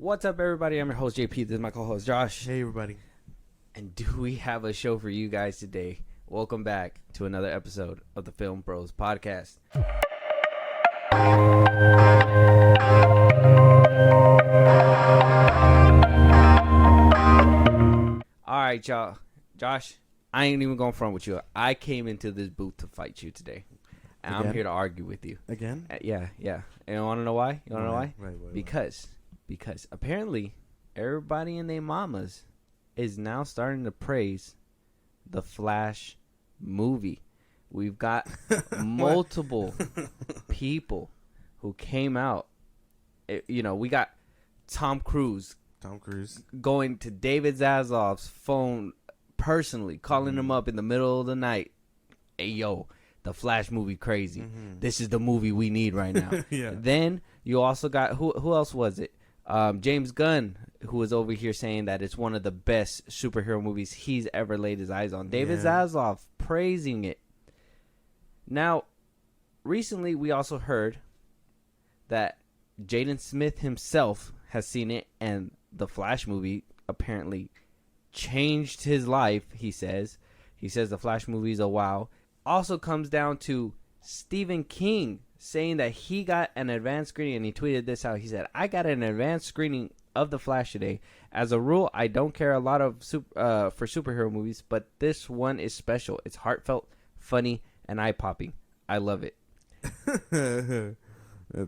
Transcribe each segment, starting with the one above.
What's up, everybody? I'm your host, JP. This is my co-host, Josh. Hey, everybody. And do we have a show for you guys today? Welcome back to another episode of the FilmBros podcast. All right, y'all. Josh, I ain't even going front with you. I came into this booth to fight you today. And I'm here to argue with you. Again? Yeah. And you want to know why? You want to know why? Right. Because apparently everybody and their mamas is now starting to praise the Flash movie. We've got multiple people who came out. We got Tom Cruise going to David Zaslav's phone personally, calling him up in the middle of the night. Hey, yo, the Flash movie crazy. Mm-hmm. This is the movie we need right now. Yeah. Then you also got, who else was it? James Gunn, who was over here saying that it's one of the best superhero movies he's ever laid his eyes on. David Zaslav praising it. Now, recently we also heard that Jaden Smith himself has seen it, and the Flash movie apparently changed his life, he says. He says the Flash movie is a wow. Also comes down to Stephen King saying that he got an advanced screening, and he tweeted this out. He said, I got an advanced screening of The Flash today. As a rule, I don't care a lot of for superhero movies, but this one is special. It's heartfelt, funny, and eye-popping. I love it. That's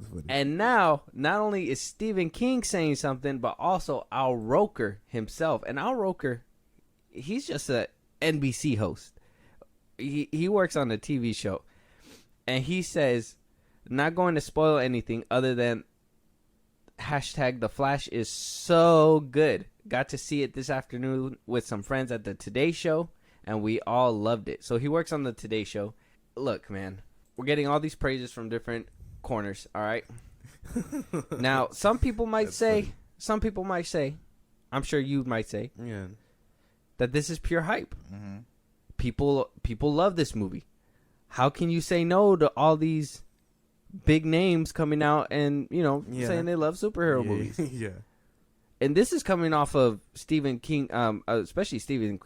funny. And now, not only is Stephen King saying something, but also Al Roker himself. And Al Roker, he's just a NBC host. He works on a TV show. And he says, not going to spoil anything other than hashtag The Flash is so good. Got to see it this afternoon with some friends at the Today Show, and we all loved it. So he works on the Today Show. Look, man, we're getting all these praises from different corners, all right? Now, some people might say, I'm sure you might say, that this is pure hype. Mm-hmm. People love this movie. How can you say no to all these big names coming out and, saying they love superhero movies? Yeah. And this is coming off of Stephen King, especially Stephen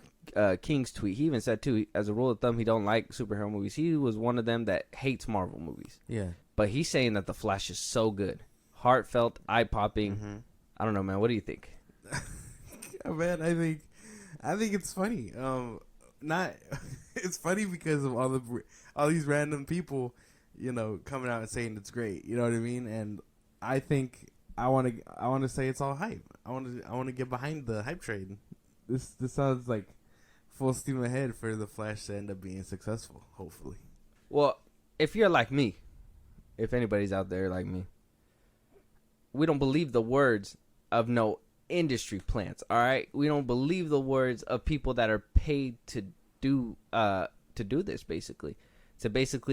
King's tweet. He even said, too, as a rule of thumb, he don't like superhero movies. He was one of them that hates Marvel movies. Yeah. But he's saying that The Flash is so good. Heartfelt, eye-popping. Mm-hmm. I don't know, man. What do you think? Man, I think it's funny. It's funny because of all these random people, coming out and saying it's great. You know what I mean? And I think I want to say it's all hype. I want to get behind the hype train. This sounds like full steam ahead for the Flash to end up being successful. Hopefully. Well, if you're like me, if anybody's out there like me, we don't believe the words of no industry plants. All right, we don't believe the words of people that are paid to do this, basically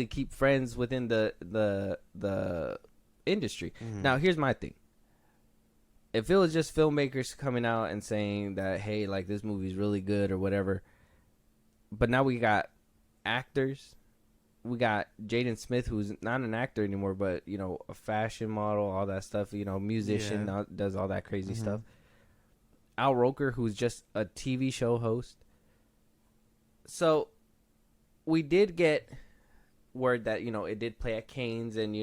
keep friends within the industry. Mm-hmm. Now, here's my thing. If it was just filmmakers coming out and saying that, hey, like, this movie's really good or whatever, but now we got actors. We got Jaden Smith, who's not an actor anymore, but, a fashion model, all that stuff, musician, does all that crazy stuff. Al Roker, who's just a TV show host. So we did get word that, it did play at Cannes, and,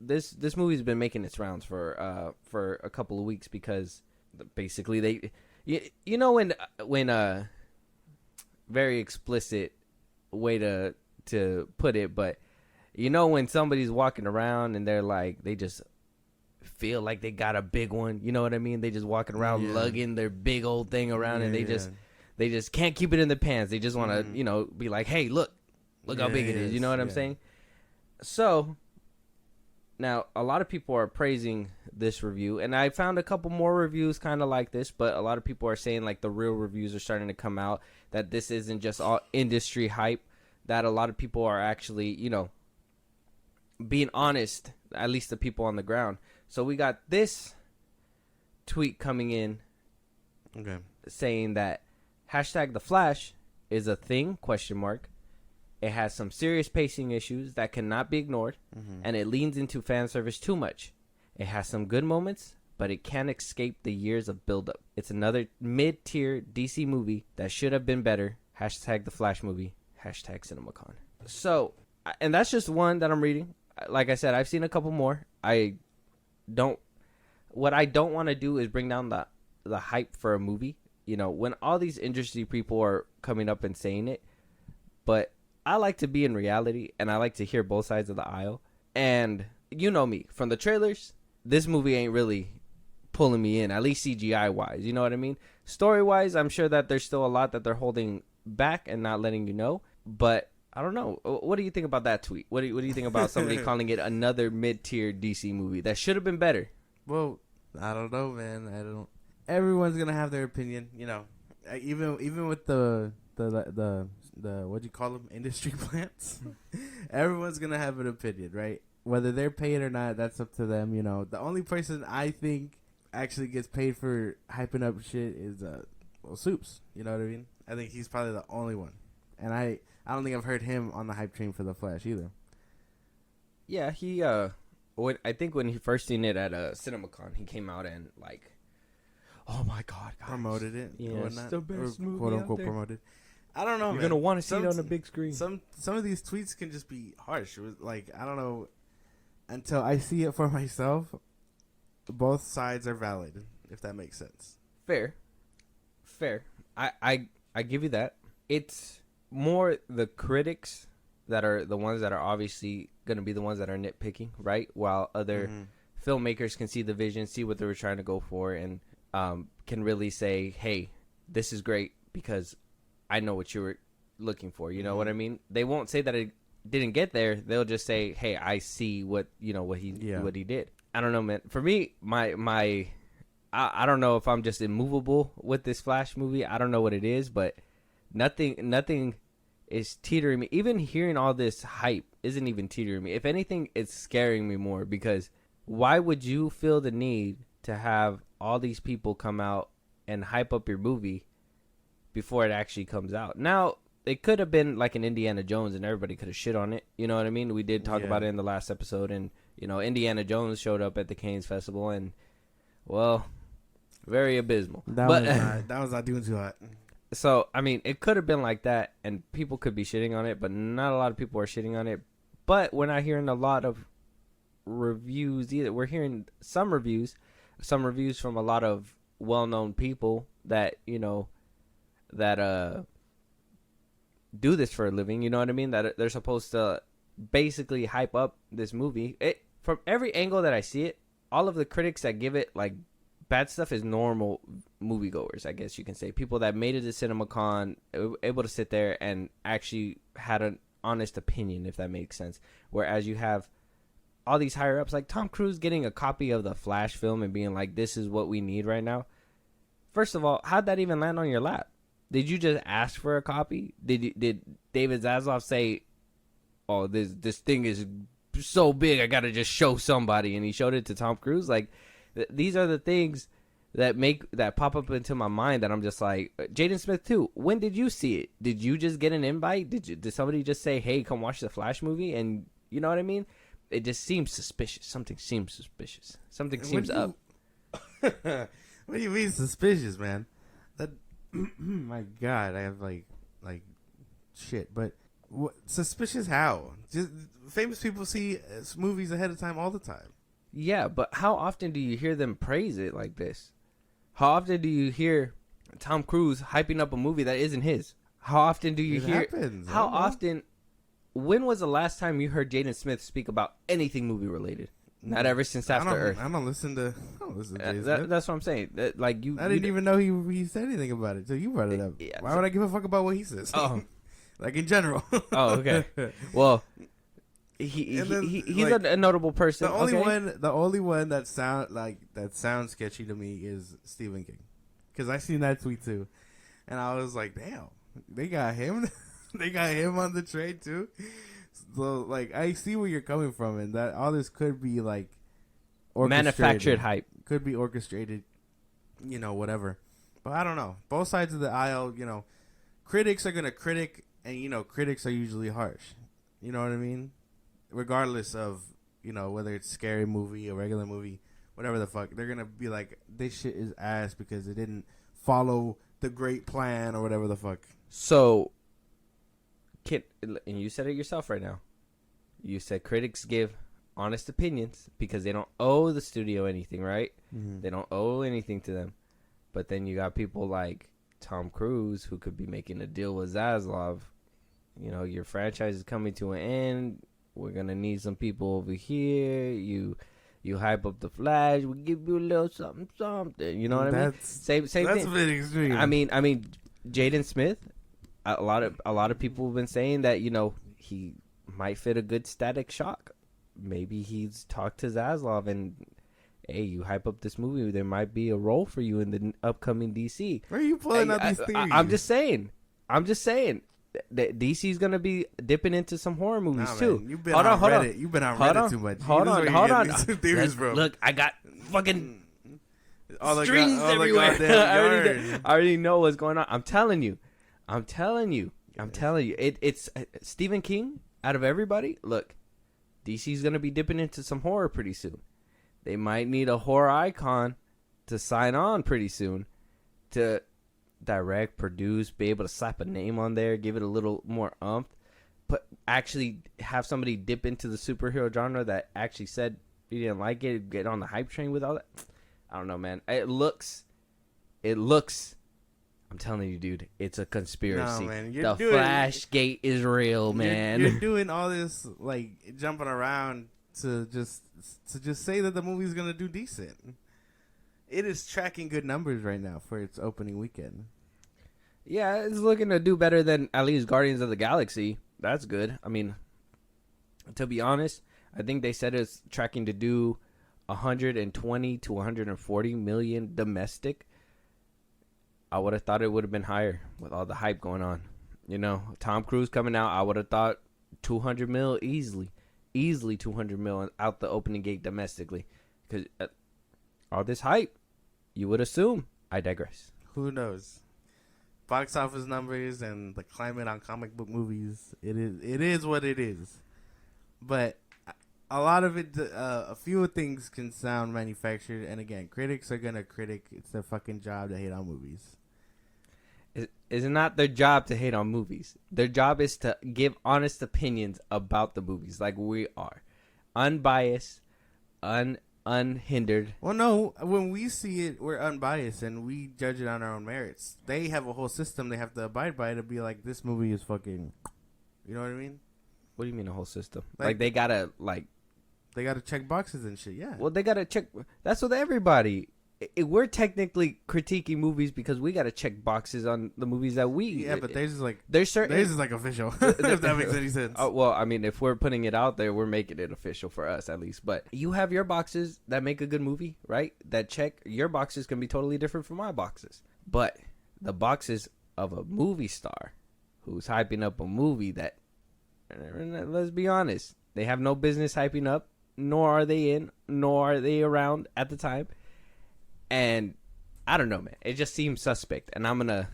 this movie's been making its rounds for a couple of weeks because basically when very explicit way to put it, but when somebody's walking around and they're like, they just feel like they got a big one, you know what I mean? They just walking around lugging their big old thing around, and they just can't keep it in the pants. They just want to, be like, hey, look how big it is. You know what I'm saying? So now a lot of people are praising this review, and I found a couple more reviews kind of like this, but a lot of people are saying like the real reviews are starting to come out, that this isn't just all industry hype, that a lot of people are actually, being honest, at least the people on the ground. So we got this tweet coming in saying that hashtag The Flash is a thing, ? It has some serious pacing issues that cannot be ignored, and it leans into fan service too much. It has some good moments, but it can't escape the years of buildup. It's another mid-tier DC movie that should have been better. Hashtag the Flash movie. Hashtag CinemaCon. So, and that's just one that I'm reading. Like I said, I've seen a couple more. What I don't want to do is bring down the hype for a movie. You know, when all these industry people are coming up and saying it, but I like to be in reality, and I like to hear both sides of the aisle. And you know me, from the trailers, this movie ain't really pulling me in, at least CGI wise. You know what I mean? Story wise, I'm sure that there's still a lot that they're holding back and not letting you know. But I don't know. What do you think about that tweet? What do you think about somebody calling it another mid-tier DC movie that should have been better? Well, I don't know, man. I don't. Everyone's gonna have their opinion, you know. Even with the what do you call them, industry plants. Everyone's gonna have an opinion, right? Whether they're paid or not, that's up to them. You know, the only person I think actually gets paid for hyping up shit is Soups. You know what I mean? I think he's probably the only one, and I don't think I've heard him on the hype train for the Flash either. Yeah, he I think when he first seen it at CinemaCon, he came out and like, oh my god, guys. Promoted it. Yeah, it's the best movie quote out unquote there. promoted. I don't know. You're man. gonna want to see it on the big screen. Some of these tweets can just be harsh. It was like, I don't know. Until I see it for myself, both sides are valid. If that makes sense. Fair. I give you that. It's more the critics that are the ones that are obviously gonna be the ones that are nitpicking, right? While other filmmakers can see the vision, see what they were trying to go for, and can really say, "Hey, this is great because I know what you were looking for." You know what I mean? They won't say that it didn't get there. They'll just say, "Hey, I see what he did." I don't know, man. For me, I don't know if I'm just immovable with this Flash movie. I don't know what it is, but nothing is teetering me. Even hearing all this hype isn't even teetering me. If anything, it's scaring me more, because why would you feel the need to have all these people come out and hype up your movie before it actually comes out? Now, it could have been like an Indiana Jones and everybody could have shit on it. You know what I mean? We did talk about it in the last episode, and, you know, Indiana Jones showed up at the Cannes Festival and, well, very abysmal. That was not doing too hot. So, I mean, it could have been like that, and people could be shitting on it, but not a lot of people are shitting on it. But we're not hearing a lot of reviews either. We're hearing some reviews from a lot of well-known people that, you know, that do this for a living. You know what I mean? That they're supposed to basically hype up this movie. From every angle that I see it, all of the critics that give it like bad stuff is normal moviegoers, I guess you can say. People that made it to CinemaCon, able to sit there and actually had an honest opinion, if that makes sense. Whereas you have all these higher ups, like Tom Cruise getting a copy of the Flash film and being like, "This is what we need right now." First of all, how'd that even land on your lap? Did you just ask for a copy? Did David Zaslav say, "Oh, this thing is so big, I gotta just show somebody," and he showed it to Tom Cruise? Like, these are the things that pop up into my mind that I'm just like, Jaden Smith too. When did you see it? Did you just get an invite? Did somebody just say, "Hey, come watch the Flash movie"? And you know what I mean? It just seems suspicious. Something seems suspicious. Something seems up. What do you mean suspicious, man? That my God, I have like shit. But suspicious how? Just famous people see movies ahead of time all the time. Yeah, but how often do you hear them praise it like this? How often do you hear Tom Cruise hyping up a movie that isn't his? How often do you hear? Happens. How often? When was the last time you heard Jaden Smith speak about anything movie related? Not ever since After Earth. I don't listen to Jaden Smith. That's what I'm saying. I didn't even know he said anything about it. So you brought it up. Yeah, Why would I give a fuck about what he says? Oh, like in general. Oh, okay. Well, he's like, a notable person. The only one that sounds sketchy to me is Stephen King, because I seen that tweet too, and I was like, damn, they got him. They got him on the train too. So like, I see where you're coming from, and that all this could be like manufactured hype. Could be orchestrated, you know, whatever. But I don't know. Both sides of the aisle, you know, critics are gonna critic, and you know, critics are usually harsh. You know what I mean? Regardless of, you know, whether it's a scary movie, a regular movie, whatever the fuck. They're gonna be like, this shit is ass because it didn't follow the great plan or whatever the fuck. So, and you said it yourself right now. You said critics give honest opinions because they don't owe the studio anything, right? Mm-hmm. They don't owe anything to them. But then you got people like Tom Cruise who could be making a deal with Zaslav. You know, your franchise is coming to an end. We're gonna need some people over here. You hype up the Flash. We give you a little something. You know what I mean? Same that's thing. That's a bit extreme. I mean, Jaden Smith. A lot of people have been saying that, you know, he might fit a good Static Shock. Maybe he's talked to Zaslav and, hey, you hype up this movie, there might be a role for you in the upcoming DC. Where are you pulling out these theories? I'm just saying that DC's gonna be dipping into some horror movies too. Man, you've been on Reddit. You've been on Reddit too much. Hold on. Theories, bro. Look, I got fucking all strings everywhere. I already know what's going on. I'm telling you. It's Stephen King. Out of everybody, look, DC's gonna be dipping into some horror pretty soon. They might need a horror icon to sign on pretty soon to direct, produce, be able to slap a name on there, give it a little more oomph, but actually have somebody dip into the superhero genre that actually said you didn't like it, get on the hype train with all that. I don't know, man. It looks. I'm telling you, dude, it's a conspiracy. No, man. The Flash Gate is real, man. You're doing all this like jumping around to just say that the movie's gonna do decent. It is tracking good numbers right now for its opening weekend. Yeah, it's looking to do better than at least Guardians of the Galaxy. That's good. I mean, to be honest, I think they said it's tracking to do 120 to 140 million domestic. I would have thought it would have been higher with all the hype going on. You know, Tom Cruise coming out, I would have thought 200 mil easily 200 mil out the opening gate domestically. Because all this hype, you would assume. I digress. Who knows? Box office numbers and the climate on comic book movies, it is what it is. But a lot of it, a few things can sound manufactured. And again, critics are going to critic. It's their fucking job to hate on movies. It's not their job to hate on movies. Their job is to give honest opinions about the movies, like we are, unbiased, unhindered. Well, no, when we see it, we're unbiased and we judge it on our own merits. They have a whole system they have to abide by to be like, this movie is fucking. You know what I mean? What do you mean a whole system? Like they gotta They gotta check boxes and shit. Yeah. Well, they gotta check. That's with everybody. We're technically critiquing movies because we gotta check boxes on the movies that we. Yeah, but theirs is like certain. Theirs is like official. If that makes any sense. Well, I mean, if we're putting it out there, we're making it official for us at least. But you have your boxes that make a good movie, right? That check your boxes can be totally different from my boxes. But the boxes of a movie star who's hyping up a movie that, let's be honest, they have no business hyping up, nor are they in, nor are they around at the time. And I don't know, man. It just seems suspect, and I'm gonna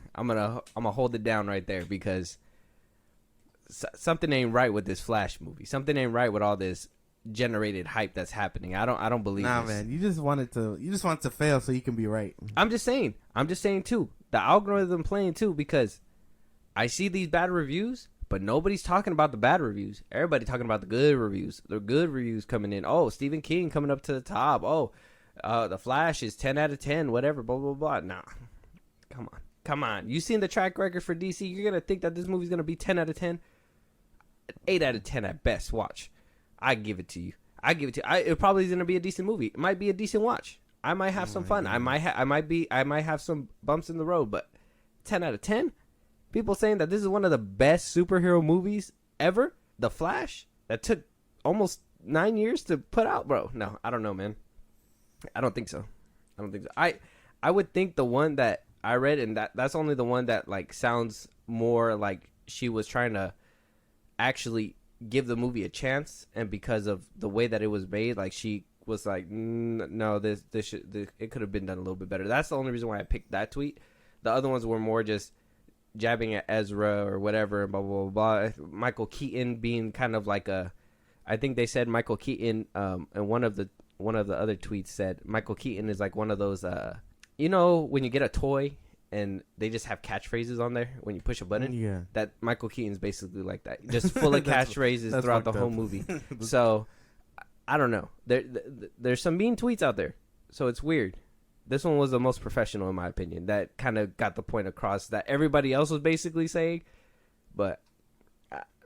hold it down right there because something ain't right with this Flash movie. Something ain't right with all this generated hype that's happening. I don't believe. Nah, this. Man. You just want it to fail so you can be right. I'm just saying too. The algorithm playing too because I see these bad reviews, but nobody's talking about the bad reviews. Everybody talking about the good reviews. The good reviews coming in. Oh, Stephen King coming up to the top. Oh. The Flash is 10 out of 10, whatever, blah, blah, blah. Nah. Come on. You seen the track record for DC? You're going to think that this movie's going to be 10 out of 10? 8 out of 10 at best. Watch. I give it to you. It probably is going to be a decent movie. It might be a decent watch. I might have some fun. I might have some bumps in the road, but 10 out of 10? People saying that this is one of the best superhero movies ever? The Flash? That took almost 9 years to put out, bro. No, I don't know, man. I don't think so. I would think the one that I read, and that's only the one that like sounds more like she was trying to actually give the movie a chance, and because of the way that it was made, like she was like, no, it could have been done a little bit better. That's the only reason why I picked that tweet. The other ones were more just jabbing at Ezra or whatever, blah blah blah. Michael Keaton being kind of like I think they said Michael Keaton in one of the one of the other tweets said Michael Keaton is like one of those, you know, when you get a toy and they just have catchphrases on there when you push a button. Yeah. That Michael Keaton's basically like that, just full of catchphrases that's throughout the fucked whole up. movie. So I don't know. There's some mean tweets out there, so it's weird. This one was the most professional in my opinion. That kind of got the point across that everybody else was basically saying. But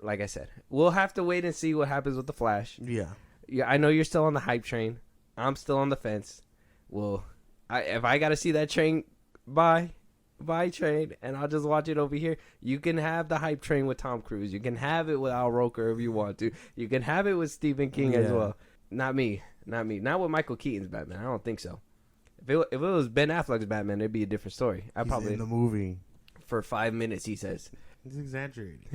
like I said, we'll have to wait and see what happens with the Flash. Yeah. Yeah, I know you're still on the hype train. I'm still on the fence. Well, if I got to see that train by train, and I'll just watch it over here. You can have the hype train with Tom Cruise. You can have it with Al Roker if you want to. You can have it with Stephen King as well. Not me. Not with Michael Keaton's Batman. I don't think so. If it was Ben Affleck's Batman, it'd be a different story. He's in the movie. For 5 minutes, he says. He's exaggerating.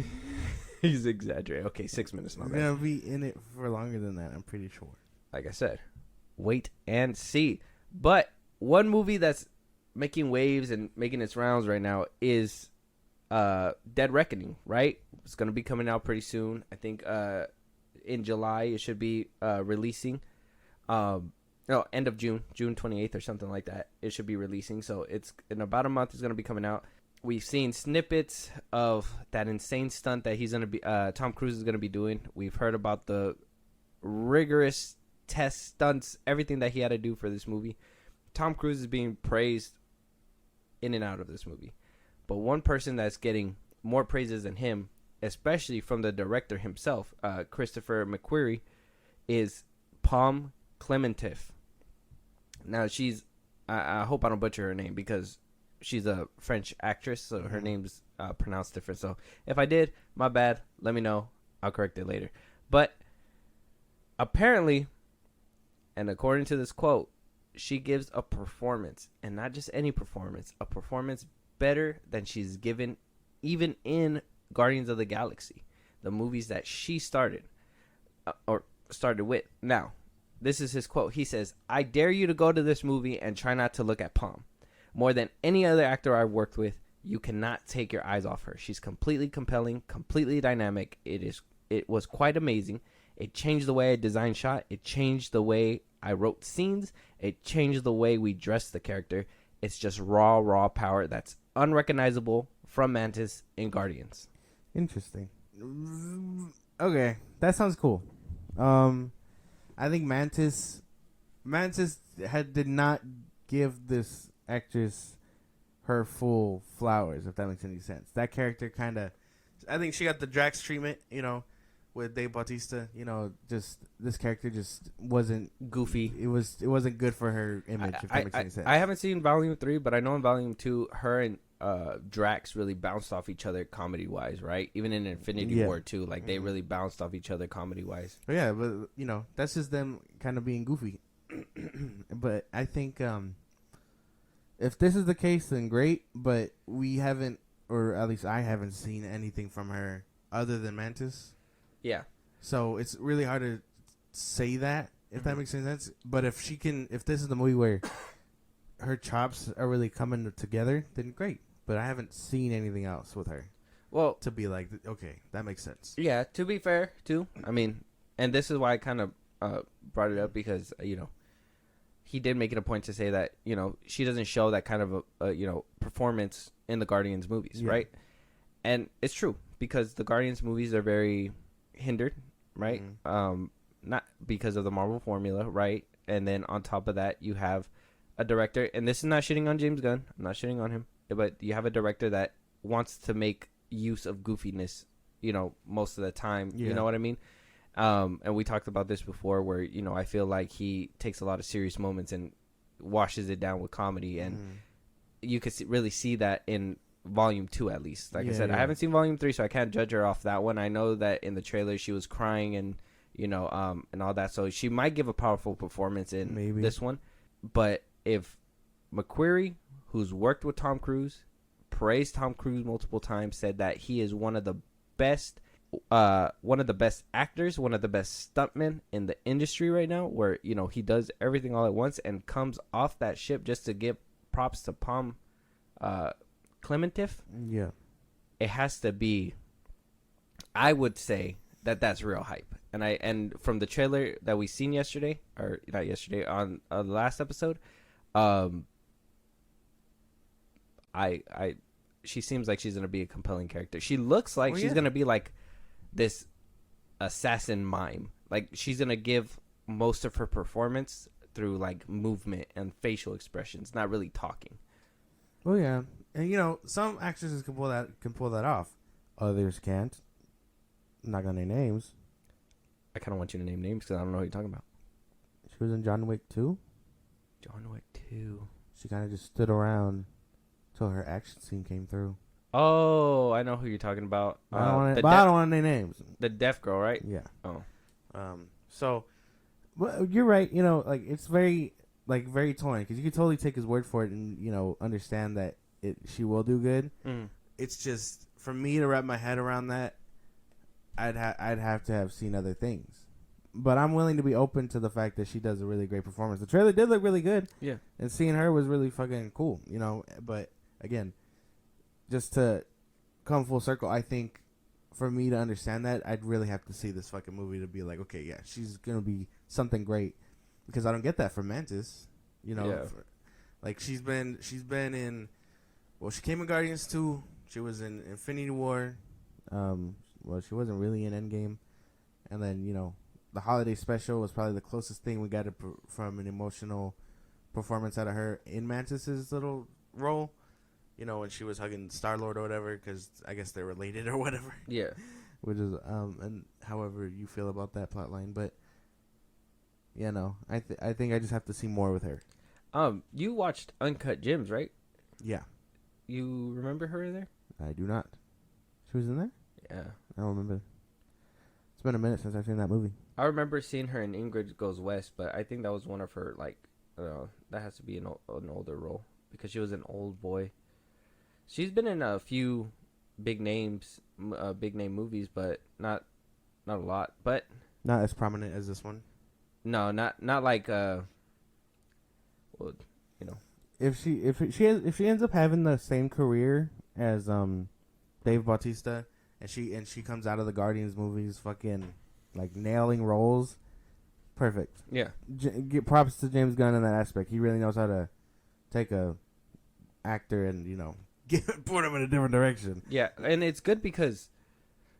He's exaggerating. Okay, 6 minutes. He's gonna be in it for longer than that. I'm pretty sure. Like I said, wait and see. But one movie that's making waves and making its rounds right now is Dead Reckoning, right? It's going to be coming out pretty soon. I think in July it should be releasing. No, end of June 28th or something like that. It should be releasing. So it's in about a month it's going to be coming out. We've seen snippets of that insane stunt that he's going to be Tom Cruise is going to be doing. We've heard about the rigorous test stunts, everything that he had to do for this movie. Tom Cruise is being praised in and out of this movie. But one person that's getting more praises than him, especially from the director himself, Christopher McQuarrie, is Pom Klementieff. Now, I hope I don't butcher her name because she's a French actress, so her name's pronounced different. So if I did, my bad. Let me know. I'll correct it later. But apparently, and according to this quote, she gives a performance, and not just any performance, a performance better than she's given even in Guardians of the Galaxy, the movies that she started with. Now, this is his quote. He says, "I dare you to go to this movie and try not to look at Pom. More than any other actor I've worked with, you cannot take your eyes off her. She's completely compelling, completely dynamic. It was quite amazing. It changed the way I designed shot. It changed the way I wrote scenes. It changed the way we dressed the character. It's just raw power that's unrecognizable from Mantis in Guardians." Interesting. Okay, that sounds cool. I think Mantis did not give this actress her full flowers, if that makes any sense. That character kind of, I think she got the Drax treatment, with Dave Bautista. Just this character just wasn't Goofy. It wasn't good for her image, if that makes any sense. I haven't seen Volume 3, but I know in Volume 2, her and Drax really bounced off each other comedy-wise, right? Even in Infinity War 2, like, they really bounced off each other comedy-wise. But yeah, but, that's just them kind of being goofy. But I think if this is the case, then great, but we haven't, or at least I haven't seen anything from her other than Mantis. Yeah. So it's really hard to say that, if that makes any sense. But if this is the movie where her chops are really coming together, then great. But I haven't seen anything else with her. Well, to be like, okay, that makes sense. Yeah, to be fair, too. I mean, and this is why I kind of brought it up because, he did make it a point to say that, she doesn't show that kind of a performance in the Guardians movies, right? And it's true because the Guardians movies are very hindered, right? Mm-hmm. Not because of the Marvel formula, right? And then on top of that, you have a director, and this is not shitting on James Gunn. I'm not shitting on him, but you have a director that wants to make use of goofiness, most of the time. Yeah. You know what I mean? And we talked about this before where, I feel like he takes a lot of serious moments and washes it down with comedy. And you could really see that in Volume 2, at least. Like I said, I haven't seen Volume 3, so I can't judge her off that one. I know that in the trailer she was crying and, and all that. So she might give a powerful performance in this one. But if McQuarrie, who's worked with Tom Cruise, praised Tom Cruise multiple times, said that he is one of the best actors, one of the best stuntmen in the industry right now, where he does everything all at once and comes off that ship just to give props to Pom Klementieff. Yeah, it has to be. I would say that's real hype. and from the trailer that we seen yesterday, or not yesterday, on the last episode, um, she seems like she's gonna be a compelling character. She looks like she's gonna be like this assassin mime. Like she's gonna give most of her performance through like movement and facial expressions, not really talking. Oh yeah, and you know some actresses can pull that off. Others can't. I'm not gonna name names. I kind of want you to name names because I don't know what you're talking about. She was in John Wick 2. John Wick 2. She kind of just stood around till her action scene came through. Oh, I know who you're talking about. I don't want to name names. The deaf girl, right? Yeah. Oh. So, well, you're right. You know, like it's very torn because you can totally take his word for it and you know understand that she will do good. Mm. It's just for me to wrap my head around that. I'd have to have seen other things, but I'm willing to be open to the fact that she does a really great performance. The trailer did look really good. Yeah. And seeing her was really fucking cool, you know. But again, just to come full circle, I think for me to understand that, I'd really have to see this fucking movie to be like, okay, yeah, she's gonna be something great, because I don't get that from Mantis, you know. Yeah. Like she's been in, well, she came in Guardians 2. She was in Infinity War. Well, she wasn't really in Endgame, and then you know, the holiday special was probably the closest thing we got from an emotional performance out of her in Mantis's little role. You know, when she was hugging Star-Lord or whatever, because I guess they're related or whatever. Yeah. Which is and however you feel about that plot line, but yeah, no, I think I just have to see more with her. You watched Uncut Gems, right? Yeah. You remember her in there? I do not. She was in there? Yeah. I don't remember. It's been a minute since I've seen that movie. I remember seeing her in Ingrid Goes West, but I think that was one of her, like, that has to be an older role, because she was an old boy. She's been in a few big name movies, but not a lot. But not as prominent as this one. No, not like well, you know. If she ends up having the same career as Dave Bautista, and she comes out of the Guardians movies fucking like nailing roles, perfect. Yeah. Get props to James Gunn in that aspect. He really knows how to take a actor and you know put him in a different direction. Yeah, and it's good because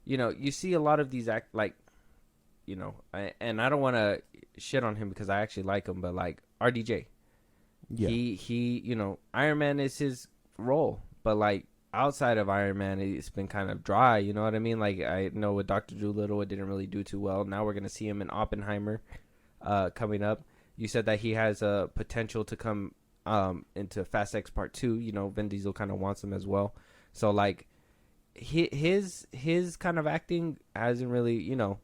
you know you see a lot of these you know, and I don't want to shit on him because I actually like him, but like RDJ, yeah, he you know, Iron Man is his role, but like outside of Iron Man, it's been kind of dry. You know what I mean? Like I know with Dr. Dolittle, it didn't really do too well. Now we're gonna see him in Oppenheimer, coming up. You said that he has a potential to come into Fast X Part 2. You know, Vin Diesel kind of wants him as well. So like his kind of acting hasn't really, you know,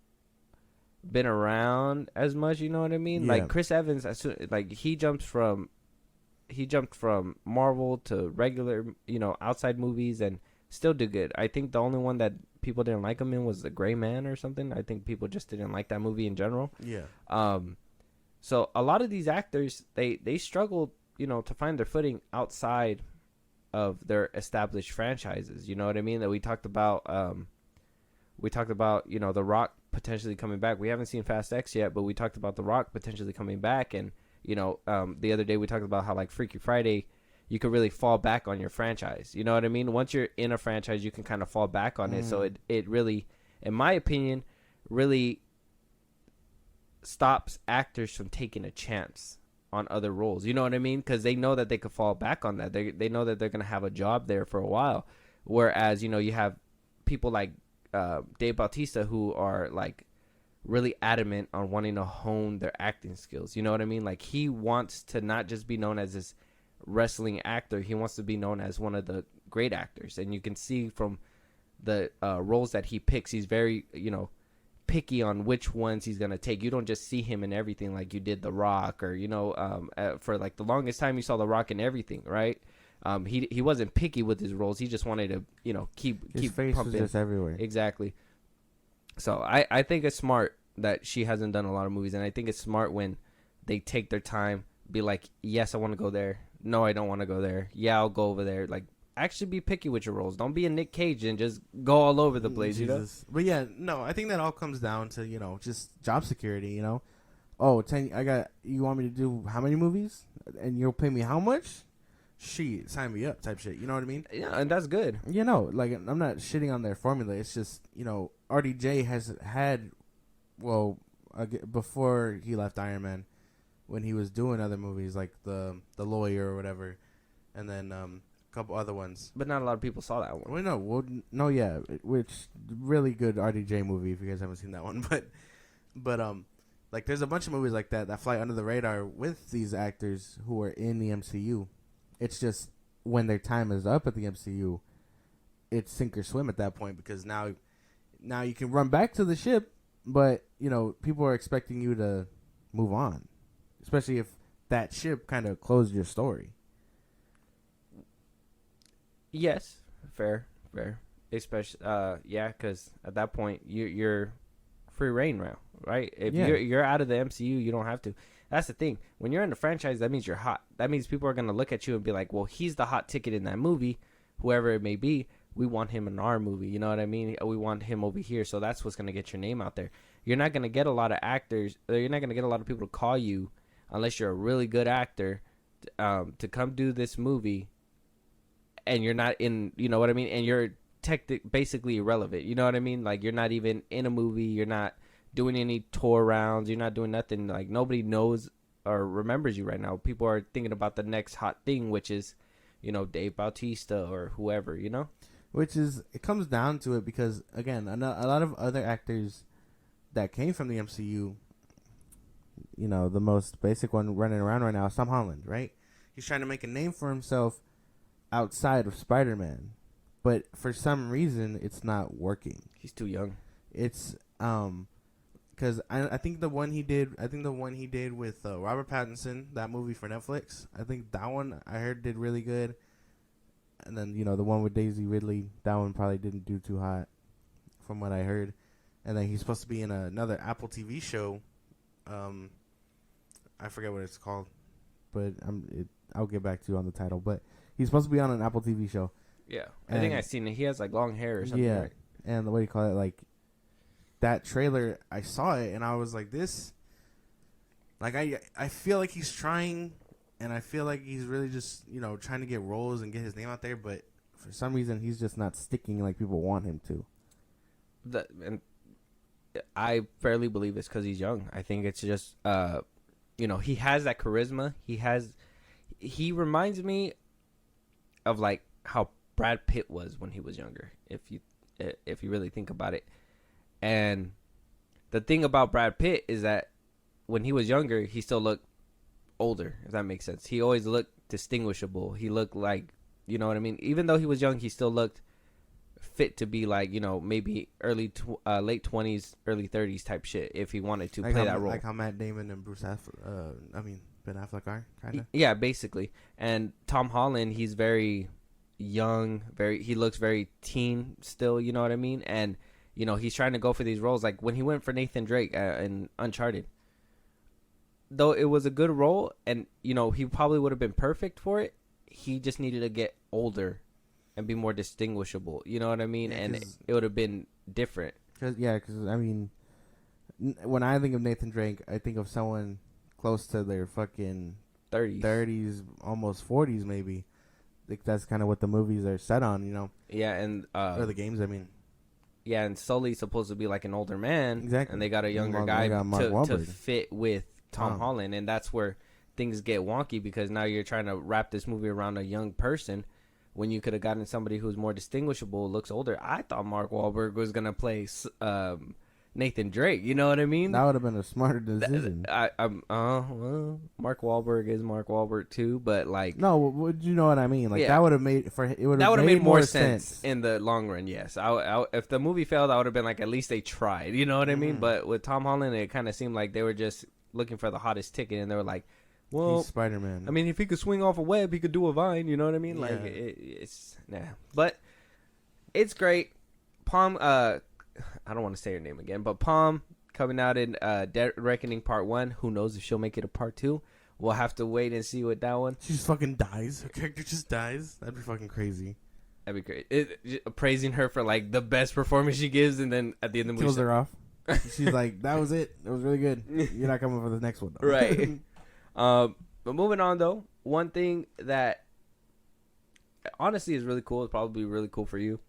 been around as much. You know what I mean? Yeah. Like Chris Evans, like he jumped from Marvel to regular, you know, outside movies and still do good. I think the only one that people didn't like him in was The Gray Man or something. I think people just didn't like that movie in general. Yeah. So a lot of these actors, they struggle, you know, to find their footing outside of their established franchises. You know what I mean? That we talked about, you know, The Rock potentially coming back. We haven't seen Fast X yet, but we talked about The Rock potentially coming back. And, you know, the other day we talked about how, like, Freaky Friday, you could really fall back on your franchise. You know what I mean? Once you're in a franchise, you can kind of fall back on it. So it really, in my opinion, really stops actors from taking a chance on other roles. You know what I mean? Because they know that they could fall back on that. They know that they're going to have a job there for a while. Whereas, you know, you have people like Dave Bautista who are, like, really adamant on wanting to hone their acting skills. You know what I mean? Like, he wants to not just be known as this wrestling actor. He wants to be known as one of the great actors. And you can see from the roles that he picks, he's very, you know, picky on which ones he's going to take. You don't just see him in everything like you did The Rock or, you know, for like the longest time you saw The Rock in everything, right? He wasn't picky with his roles. He just wanted to, you know, keep face pumping. Was just everywhere. Exactly. So I think it's smart that she hasn't done a lot of movies, and I think it's smart when they take their time, be like, yes, I want to go there. No, I don't want to go there. Yeah, I'll go over there. Like, actually be picky with your roles. Don't be a Nick Cage and just go all over the place. You know. But yeah, no, I think that all comes down to just job security. Oh, you want me to do how many movies, and you'll pay me how much? Shit, sign me up, type shit. You know what I mean? Yeah, and that's good. Like I'm not shitting on their formula. It's just RDJ has had, before he left Iron Man, when he was doing other movies like the Lawyer or whatever, and then a couple other ones. But not a lot of people saw that one. Which really good RDJ movie if you guys haven't seen that one. But like there's a bunch of movies like that fly under the radar with these actors who are in the MCU. It's just when their time is up at the MCU, it's sink or swim at that point, because now you can run back to the ship, but people are expecting you to move on, especially if that ship kind of closed your story. Yes, fair. Especially, because at that point you're free reign now, right? If you're out of the MCU, you don't have to. That's the thing. When you're in the franchise, that means you're hot. That means people are gonna look at you and be like, "Well, he's the hot ticket in that movie, whoever it may be. We want him in our movie." You know what I mean? We want him over here. So that's what's gonna get your name out there. You're not gonna get a lot of actors. You're not gonna get a lot of people to call you unless you're a really good actor to come do this movie, and you're not in. You know what I mean? And you're basically irrelevant. You know what I mean? Like you're not even in a movie. You're not doing any tour rounds. You're not doing nothing. Like nobody knows or remembers you right now. People are thinking about the next hot thing, which is, Dave Bautista or whoever, It comes down to it because, again, a lot of other actors that came from the MCU, the most basic one running around right now is Tom Holland, right? He's trying to make a name for himself outside of Spider-Man, but for some reason, it's not working. He's too young. It's, because I think the one he did with Robert Pattinson, that movie for Netflix, I think that one I heard did really good. And then the one with Daisy Ridley, that one probably didn't do too hot, from what I heard. And then he's supposed to be in another Apple TV show. I forget what it's called, but I'll get back to you on the title. But he's supposed to be on an Apple TV show. Yeah, I think I've seen it. He has like long hair or something. Yeah, right? And what do you call it? Like, that trailer, I saw it and I was like, this, like I feel like he's trying, and I feel like he's really just trying to get roles and get his name out there, but for some reason he's just not sticking like people want him to. And I fairly believe it's because he's young. I think it's just he has that charisma. He reminds me of like how Brad Pitt was when he was younger, if you really think about it. And the thing about Brad Pitt is that when he was younger, he still looked older, if that makes sense. He always looked distinguishable. He looked like, you know what I mean? Even though he was young, he still looked fit to be like, maybe late 20s, early 30s type shit if he wanted to play that role. Like how Matt Damon and Ben Affleck are, kind of? Yeah, basically. And Tom Holland, he's very young, he looks very teen still, you know what I mean? And he's trying to go for these roles. Like when he went for Nathan Drake in Uncharted, though it was a good role, and he probably would have been perfect for it. He just needed to get older and be more distinguishable. You know what I mean? Yeah, and it would have been different. Because I mean, when I think of Nathan Drake, I think of someone close to their fucking 30s, almost 40s, maybe. Like that's kind of what the movies are set on, Yeah, and or the games, I mean. Yeah, and Sully's supposed to be like an older man. Exactly. And they got a younger guy to fit with Tom Holland. And that's where things get wonky, because now you're trying to wrap this movie around a young person when you could have gotten somebody who's more distinguishable, looks older. I thought Mark Wahlberg was going to play Nathan Drake. You know what I mean? That would have been a smarter decision. Well, Mark Wahlberg is Mark Wahlberg too, but like, no, you know what I mean? Like that would have made made more sense in the long run. Yes, if the movie failed, I would have been like, at least they tried. You know what I mean? But with Tom Holland, it kind of seemed like they were just looking for the hottest ticket, and they were like, well, he's Spider-Man. I mean, if he could swing off a web, he could do a vine. You know what I mean? Like it's but it's great. Palm, I don't want to say her name again, but Palm coming out in Dead Reckoning Part 1. Who knows if she'll make it a Part 2? We'll have to wait and see with that one. She just fucking dies. Her character just dies. That'd be fucking crazy. That'd be great. Praising her for like the best performance she gives, and then at the end of the movie, Kills her off. She's like, "That was it. It was really good. You're not coming for the next one, though." Right. But moving on though, one thing that honestly is really cool, is probably really cool for you.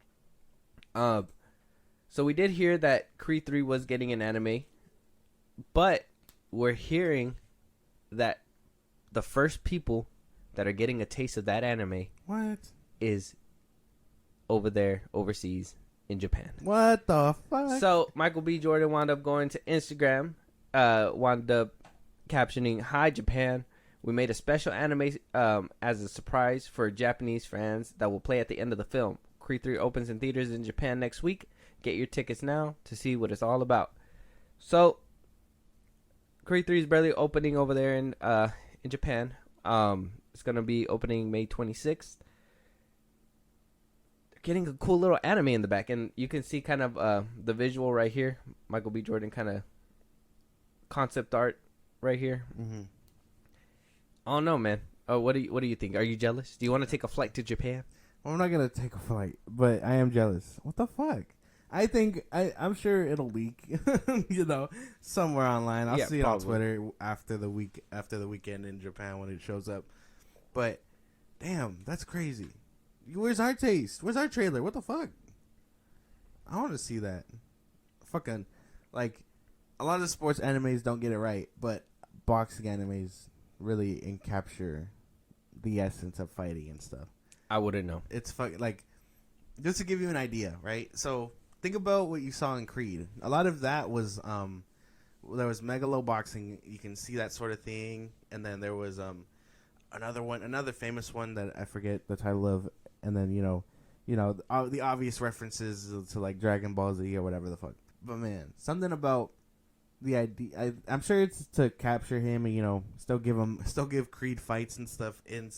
So we did hear that Creed 3 was getting an anime, but we're hearing that the first people that are getting a taste of that anime What? is over there overseas in Japan. What the fuck? So Michael B. Jordan wound up going to Instagram, wound up captioning, "Hi Japan. We made a special anime as a surprise for Japanese fans that will play at the end of the film. Creed 3 opens in theaters in Japan next week. Get your tickets now to see what it's all about." So Creed 3 is barely opening over there in Japan. It's gonna be opening May 26th. They're getting a cool little anime in the back, and you can see kind of the visual right here. Michael B. Jordan kind of concept art right here. Mm-hmm. I don't know, man. What do you think? Are you jealous? Do you want to take a flight to Japan? Well, I'm not gonna take a flight, but I am jealous. What the fuck? I think I'm sure it'll leak, somewhere online. I'll see it on Twitter after the weekend in Japan when it shows up. But damn, that's crazy. Where's our taste? Where's our trailer? What the fuck? I want to see that. Fucking like a lot of sports animes don't get it right, but boxing animes really encapture the essence of fighting and stuff. I wouldn't know. It's like just to give you an idea, right? So think about what you saw in Creed. A lot of that was there was megalo boxing. You can see that sort of thing, and then there was another famous one that I forget the title of, and then the obvious references to like Dragon Ball Z or whatever the fuck. But man, something about the idea. I'm sure it's to capture him and still give Creed fights and stuff in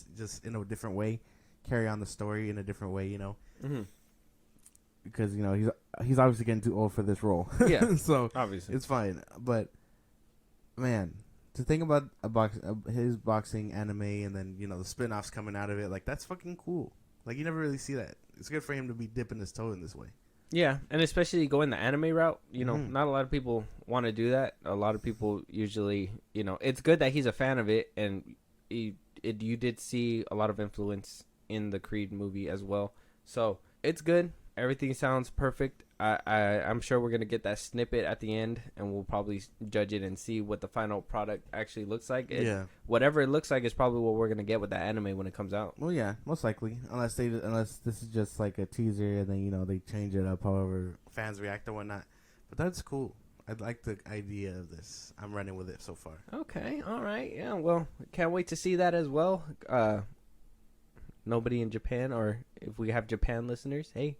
a different way, carry on the story in a different way, Mm-hmm. Because he's obviously getting too old for this role. Yeah, so obviously it's fine. But man, to think about his boxing anime and then the spin-offs coming out of it, like that's fucking cool. Like you never really see that. It's good for him to be dipping his toe in this way. Yeah, and especially going the anime route, Mm-hmm. not a lot of people want to do that. A lot of people usually, it's good that he's a fan of it, and you did see a lot of influence in the Creed movie as well. So it's good. Everything sounds perfect. I'm sure we're gonna get that snippet at the end, and we'll probably judge it and see what the final product actually looks like. Whatever it looks like is probably what we're gonna get with that anime when it comes out. Well, yeah, most likely, unless this is just like a teaser and then they change it up however fans react or whatnot. But that's cool. I like the idea of this. I'm running with it so far. Okay, all right, yeah. Well, can't wait to see that as well. Nobody in Japan, or if we have Japan listeners, hey.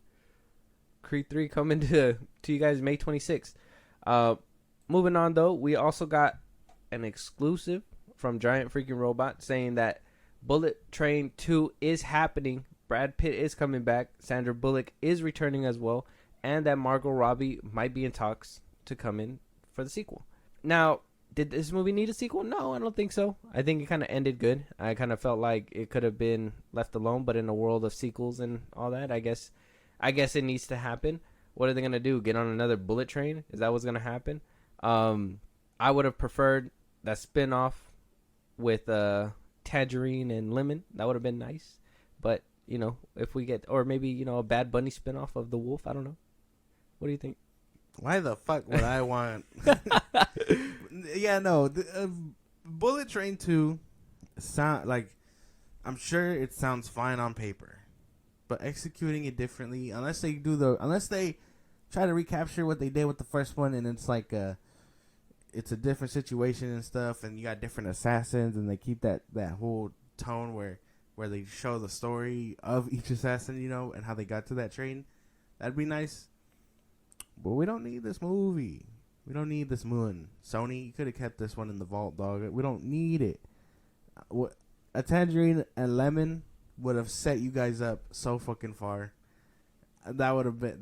Creed 3 coming to you guys May 26th. Moving on, though, we also got an exclusive from Giant Freaking Robot saying that Bullet Train 2 is happening. Brad Pitt is coming back. Sandra Bullock is returning as well. And that Margot Robbie might be in talks to come in for the sequel. Now, did this movie need a sequel? No, I don't think so. I think it kind of ended good. I kind of felt like it could have been left alone, but in a world of sequels and all that, I guess it needs to happen. What are they going to do? Get on another bullet train? Is that what's going to happen? I would have preferred that spin-off with Tangerine and Lemon. That would have been nice. But, if we get... Or maybe, a Bad Bunny spin-off of The Wolf. I don't know. What do you think? Why the fuck would I want... Yeah, no. Bullet Train 2 sound like... I'm sure it sounds fine on paper. But executing it differently, unless they try to recapture what they did with the first one, and it's like it's a different situation and stuff, and you got different assassins, and they keep that whole tone where they show the story of each assassin, and how they got to that train. That'd be nice. But we don't need this movie. We don't need this moon. Sony, you could have kept this one in the vault, dog. We don't need it. A Tangerine and Lemon would have set you guys up so fucking far. That movie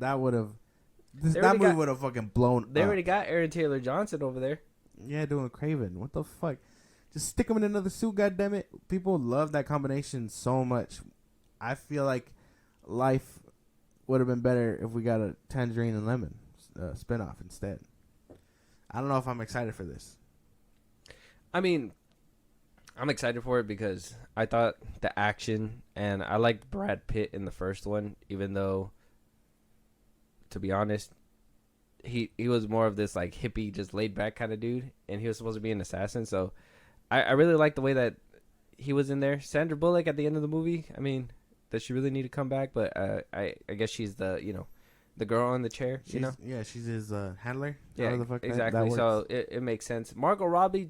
would have fucking blown. They already got Aaron Taylor Johnson over there. Yeah, doing Craven. What the fuck? Just stick him in another suit, goddammit. People love that combination so much. I feel like life would have been better if we got a Tangerine and Lemon spinoff instead. I don't know if I'm excited for this. I mean, I'm excited for it because I thought the action, and I liked Brad Pitt in the first one, even though, to be honest, he was more of this like hippie, just laid back kind of dude, and he was supposed to be an assassin. So I really liked the way that he was in there. Sandra Bullock at the end of the movie, I mean, does she really need to come back? But I guess she's the the girl in the chair. Yeah, she's his handler. Yeah, the fuck exactly. that So it makes sense. Margot Robbie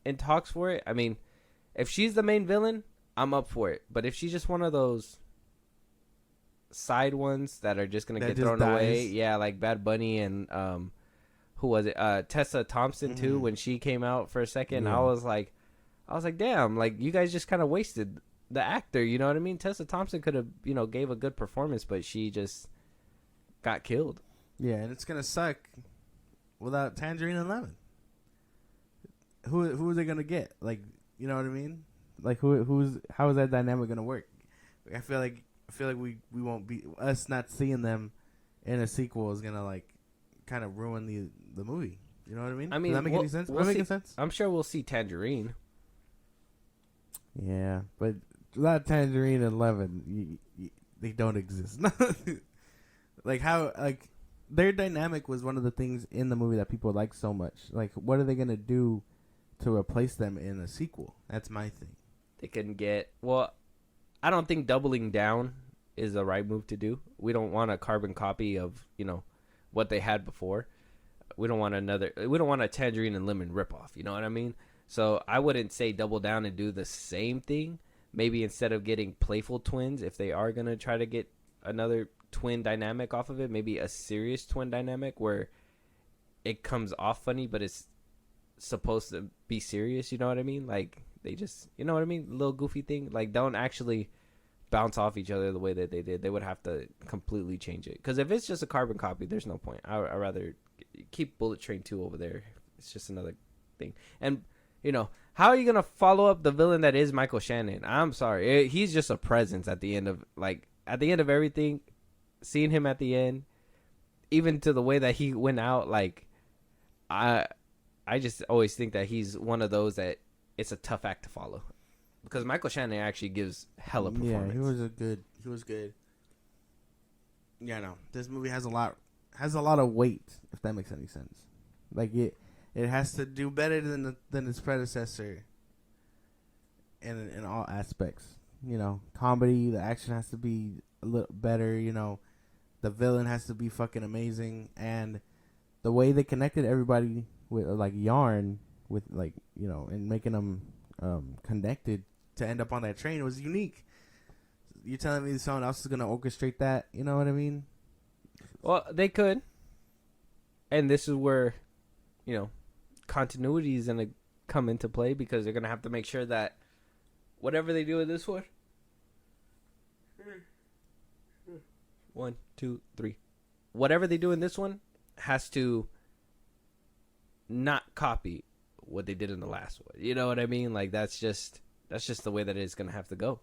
in talks for it. I mean, if she's the main villain, I'm up for it. But if she's just one of those side ones that are just gonna get thrown away, yeah, like Bad Bunny and who was it? Tessa Thompson too. When she came out for a second, I was like, damn, like you guys just kind of wasted the actor. You know what I mean? Tessa Thompson could have gave a good performance, but she just got killed. Yeah, and it's gonna suck without Tangerine and Lemon. Who are they gonna get? Like, you know what I mean? Like how is that dynamic gonna work? I feel like we won't be, us not seeing them in a sequel is gonna like kind of ruin the movie. You know what I mean? I mean, does that make any sense? We'll Making sense? I'm sure we'll see Tangerine. Yeah, but without Tangerine and Lemon, they don't exist. Like how their dynamic was one of the things in the movie that people like so much. Like, what are they gonna do to replace them in a sequel? That's my thing. They couldn't get I don't think doubling down is the right move to do. We don't want a carbon copy of what they had before. We don't want a Tangerine and Lemon ripoff. You know what I mean? So I wouldn't say double down and do the same thing. Maybe instead of getting playful twins, if they are gonna try to get another twin dynamic off of it, maybe a serious twin dynamic where it comes off funny but it's supposed to be serious. You know what I mean? Like they just, you know what I mean, little goofy thing. Like don't actually bounce off each other the way that they did. They would have to completely change it, because if it's just a carbon copy, there's no point. I'd rather keep Bullet Train 2 over there. It's just another thing. And how are you gonna follow up the villain that is Michael Shannon? I'm sorry, he's just a presence at the end of everything. Seeing him at the end, even to the way that he went out, like I just always think that he's one of those that it's a tough act to follow, because Michael Shannon actually gives hella performance. Yeah, he was good. Yeah, no, this movie has a lot of weight, if that makes any sense. Like it has to do better than its predecessor in all aspects. Comedy, the action has to be a little better. The villain has to be fucking amazing, and the way they connected everybody with like yarn with and making them connected to end up on that train was unique. You're telling me someone else is gonna orchestrate that? You know what I mean? Well, they could, and this is where continuity is gonna come into play, because they're gonna have to make sure that whatever they do with this one. 1, 2, 3. Whatever they do in this one has to not copy what they did in the last one. You know what I mean? Like that's just the way that it's gonna have to go.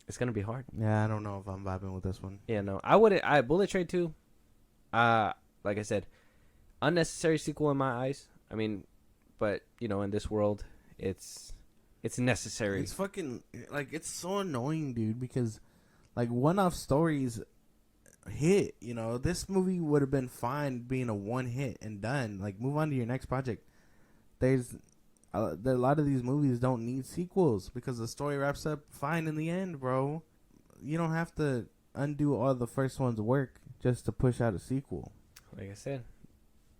It's gonna be hard. Yeah, I don't know if I'm vibing with this one. Yeah, no, I wouldn't. Bullet Train 2. Like I said, unnecessary sequel in my eyes. I mean, but in this world, it's necessary. It's fucking it's so annoying, dude, because one-off stories hit. This movie would have been fine being a one hit and done. Move on to your next project. There's a lot of these movies don't need sequels because the story wraps up fine in the end, bro. You don't have to undo all the first one's work just to push out a sequel. Like I said,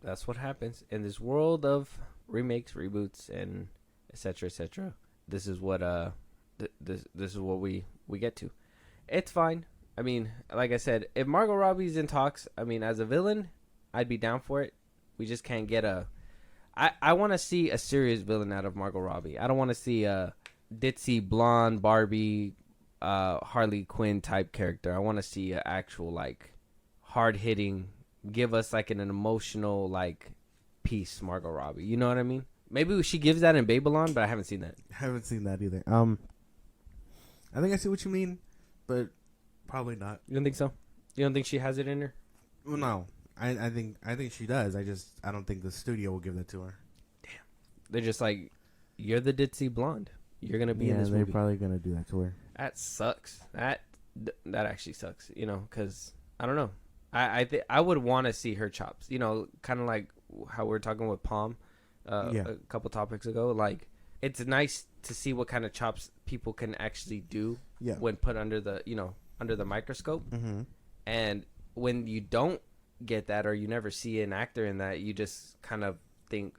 that's what happens in this world of remakes, reboots, and etc. etc. This is what this is what we get to. It's fine. I mean, like I said, if Margot Robbie's in talks, I mean, as a villain, I'd be down for it. We just can't get I want to see a serious villain out of Margot Robbie. I don't want to see a ditzy blonde Barbie, Harley Quinn type character. I want to see an actual hard hitting, give us an emotional piece Margot Robbie. You know what I mean? Maybe she gives that in Babylon, but I haven't seen that. I haven't seen that either. I think I see what you mean, but Probably not. You don't think so? You don't think she has it in her? Well, no. I think she does. I don't think the studio will give that to her. They're just like, you're the ditzy blonde. You're gonna be in this they're movie. probably gonna do that to her. That sucks. That actually sucks. You know, because I don't know. I would want to see her chops. You know, kind of like how we were talking with Palm a couple topics ago. Like, it's nice to see what kind of chops people can actually do when put under the microscope. Mm-hmm. And when you don't get that, or you never see an actor in that, you just kind of think,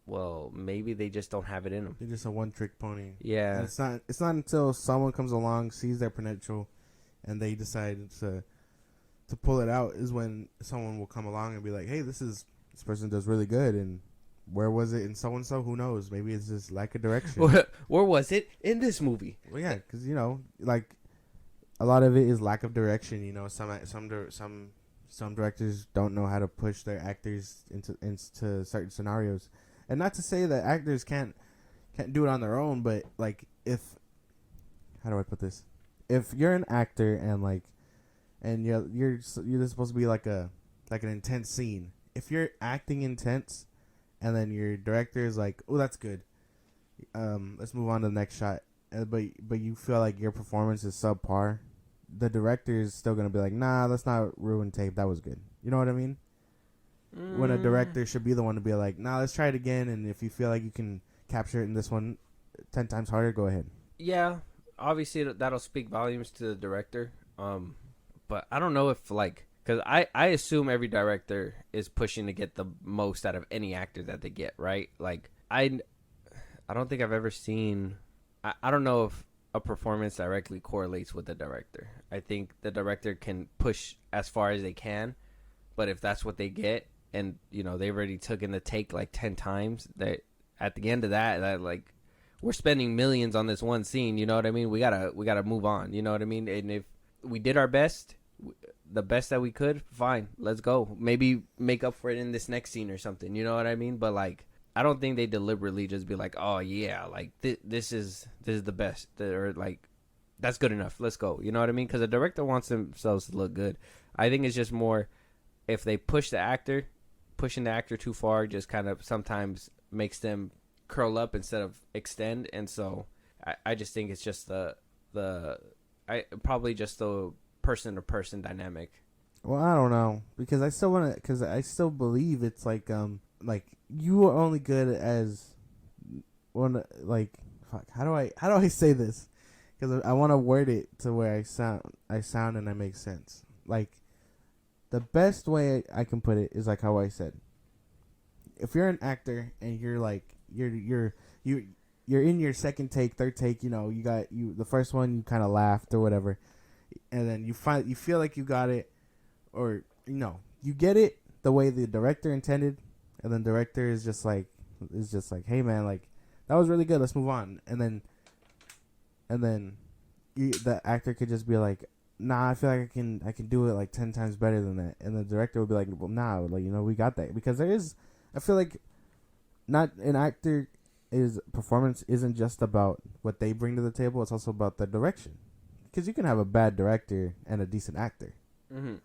well, maybe they just don't have it in them. They're just a one-trick pony. Yeah. And it's not until someone comes along, sees their potential, and they decide to pull it out is when someone will come along and be like, hey, this person does really good, and where was it in so-and-so? Who knows? Maybe it's just lack of direction. Where was it in this movie? Well, yeah, because, like, a lot of it is lack of direction. Some directors don't know how to push their actors into certain scenarios. And not to say that actors can't do it on their own, but, like, how do I put this? If you're an actor and you're supposed to be like an intense scene. If you're acting intense, and then your director is like, "Oh, that's good. Let's move on to the next shot." But you feel like your performance is subpar. The director is still gonna be like, "Nah, let's not ruin tape. That was good." You know what I mean? When a director should be the one to be like, "Nah, let's try it again." And if you feel like you can capture it in this one 10 times harder, go ahead. Yeah, obviously that'll speak volumes to the director. But I don't know if, like, because I assume every director is pushing to get the most out of any actor that they get, right? Like, I don't think I've ever seen, I don't know if a performance directly correlates with the director. I think the director can push as far as they can, but if that's what they get, and, they've already taken the take like 10 times, that at the end of that, like, we're spending millions on this one scene, you know what I mean? We gotta move on, you know what I mean? And if we did our best, the best that we could, fine, let's go. Maybe make up for it in this next scene or something, you know what I mean? But, like, I don't think they deliberately just be like, oh yeah, like this is the best, or like, that's good enough, let's go, you know what I mean? Because the director wants themselves to look good. I think it's just more, if they pushing the actor too far just kind of sometimes makes them curl up instead of extend. And so I just think it's just probably just the person to person dynamic. Well, I don't know, because I still believe it's like you are only good as one, like, fuck, how do I say this? Because I want to word it to where I sound and I make sense. Like, the best way I can put it is like how I said. If you're an actor and you're like you're in your second take, third take, the first one you kind of laughed or whatever, and then you feel like you got it, or you get it the way the director intended, and then director is just like, hey man, like, that was really good, let's move on. And then the actor could just be like, nah, I feel like I can do it like 10 times better than that. And the director would be like, well, nah, like, we got that. Because I feel like not an actor performance isn't just about what they bring to the table, it's also about the direction. Because you can have a bad director and a decent actor. Mm-hmm.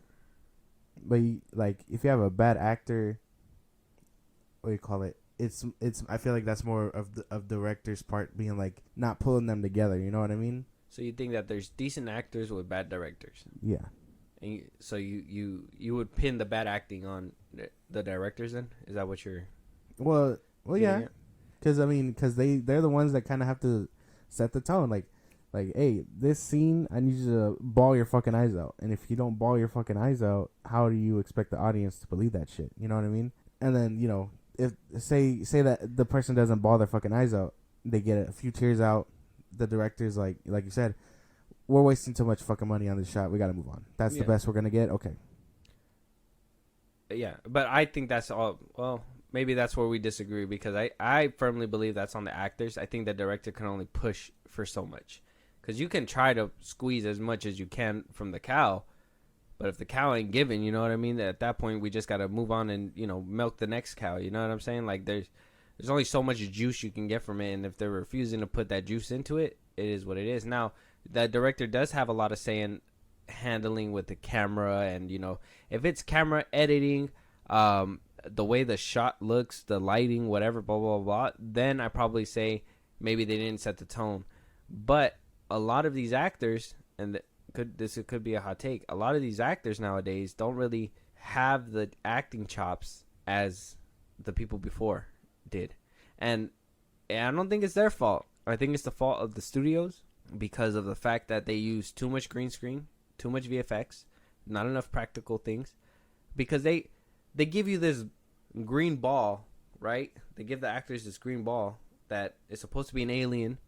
But like, if you have a bad actor, what do you call it? It's. I feel like that's more of director's part, being like not pulling them together. You know what I mean? So you think that there's decent actors with bad directors? Yeah. And so you would pin the bad acting on the directors then? Is that what you're? Well, yeah. Because they're the ones that kind of have to set the tone. Like, hey, this scene, I need you to bawl your fucking eyes out. And if you don't bawl your fucking eyes out, how do you expect the audience to believe that shit? You know what I mean? And then, if say that the person doesn't bawl their fucking eyes out, they get a few tears out. The director's like you said, we're wasting too much fucking money on this shot. We got to move on. That's the best we're going to get. Okay. Yeah, but I think that's all. Well, maybe that's where we disagree, because I firmly believe that's on the actors. I think the director can only push for so much, because you can try to squeeze as much as you can from the cow, but if the cow ain't giving, you know what I mean? At that point, we just got to move on and, milk the next cow. You know what I'm saying? Like, there's only so much juice you can get from it, and if they're refusing to put that juice into it, it is what it is. Now, the director does have a lot of say in handling with the camera, and if it's camera editing, the way the shot looks, the lighting, whatever, blah blah blah, then I probably say maybe they didn't set the tone. But a lot of these actors, and this could be a hot take, a lot of these actors nowadays don't really have the acting chops as the people before did. And I don't think it's their fault. I think it's the fault of the studios, because of the fact that they use too much green screen, too much VFX, not enough practical things. Because they give you this green ball, right? They give the actors this green ball that is supposed to be an alien,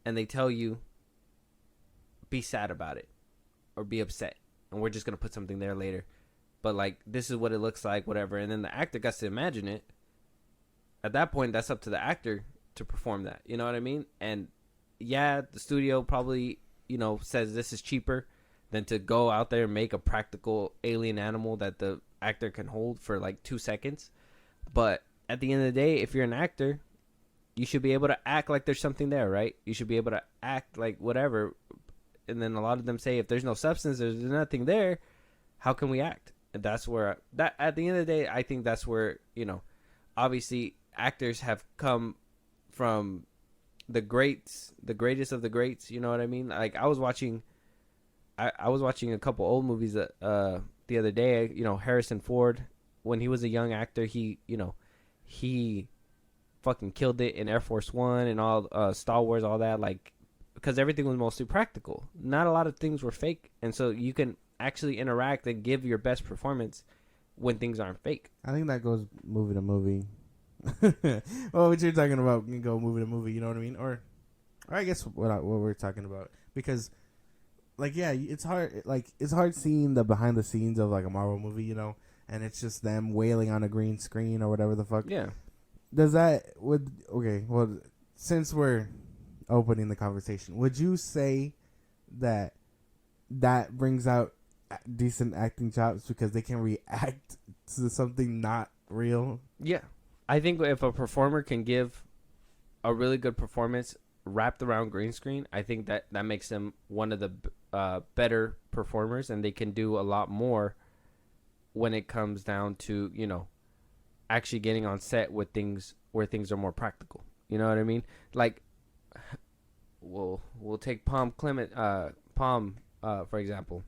and they tell you, be sad about it or be upset, and we're just going to put something there later. But like, this is what it looks like, whatever. And then the actor gets to imagine it. At that point, that's up to the actor to perform that. You know what I mean? And yeah, the studio probably, says this is cheaper than to go out there and make a practical alien animal that the actor can hold for like 2 seconds. But at the end of the day, if you're an actor, you should be able to act like there's something there, right? You should be able to act like whatever. And then a lot of them say, if there's no substance, there's nothing there, how can we act? And that's where, at the end of the day, I think that's where, obviously actors have come from the greats, the greatest of the greats, you know what I mean? Like, I was watching a couple old movies the other day. Harrison Ford, when he was a young actor, he fucking killed it in Air Force One and all, Star Wars, all that, like, because everything was mostly practical. Not a lot of things were fake, and so you can actually interact and give your best performance when things aren't fake. I think that goes movie to movie. Well, what you're talking about can go movie to movie, you know what I mean? Or I guess what we're talking about, because like, yeah, it's hard seeing the behind the scenes of like a Marvel movie, and it's just them wailing on a green screen or whatever the fuck. Yeah. Well, since we're opening the conversation, would you say that brings out decent acting chops because they can react to something not real? Yeah. I think if a performer can give a really good performance wrapped around green screen, I think that makes them one of the better performers, and they can do a lot more when it comes down to, actually getting on set with things where things are more practical. You know what I mean? Like, we'll take Palm, for example.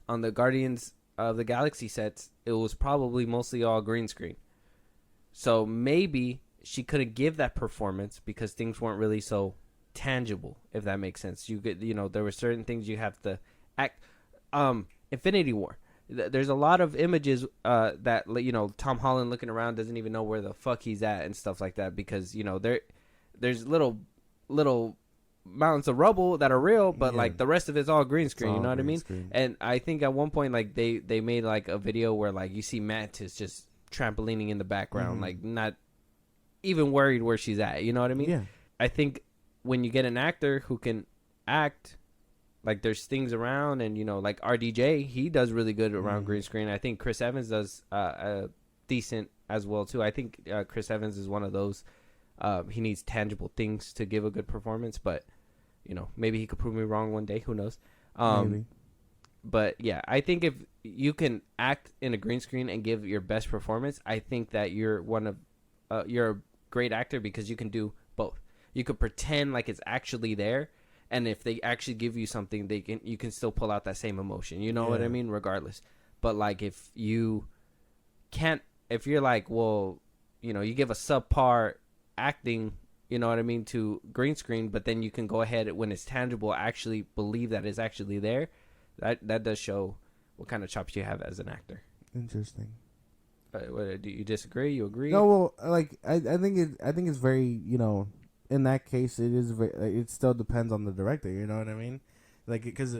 On the Guardians of the Galaxy sets, it was probably mostly all green screen. So maybe she couldn't give that performance because things weren't really so tangible, if that makes sense. You could, there were certain things you have to act. Infinity War. There's a lot of images that, Tom Holland looking around doesn't even know where the fuck he's at and stuff like that, because, there's little mountains of rubble that are real, but like the rest of it's all green screen. You know what I mean? Screen. And I think at one point, like, they made like a video where like you see Mantis just trampolining in the background, like not even worried where she's at. You know what I mean? Yeah. I think when you get an actor who can act, like, there's things around, and like RDJ, he does really good around green screen. I think Chris Evans does decent as well too. I think Chris Evans is one of those. He needs tangible things to give a good performance, but maybe he could prove me wrong one day. Who knows? Maybe. But yeah, I think if you can act in a green screen and give your best performance, I think that you're you're a great actor, because you can do both. You could pretend like it's actually there, and if they actually give you something, you can still pull out that same emotion. You know what I mean? Regardless. But like, if you can't, if you're like, well, you give a subpar acting, you know what I mean, to green screen, but then you can go ahead when it's tangible, actually believe that it's actually there. That does show what kind of chops you have as an actor. Interesting. Do you disagree? You agree? No, well, like I think it's very, in that case it is very, it still depends on the director. You know what I mean? Like, because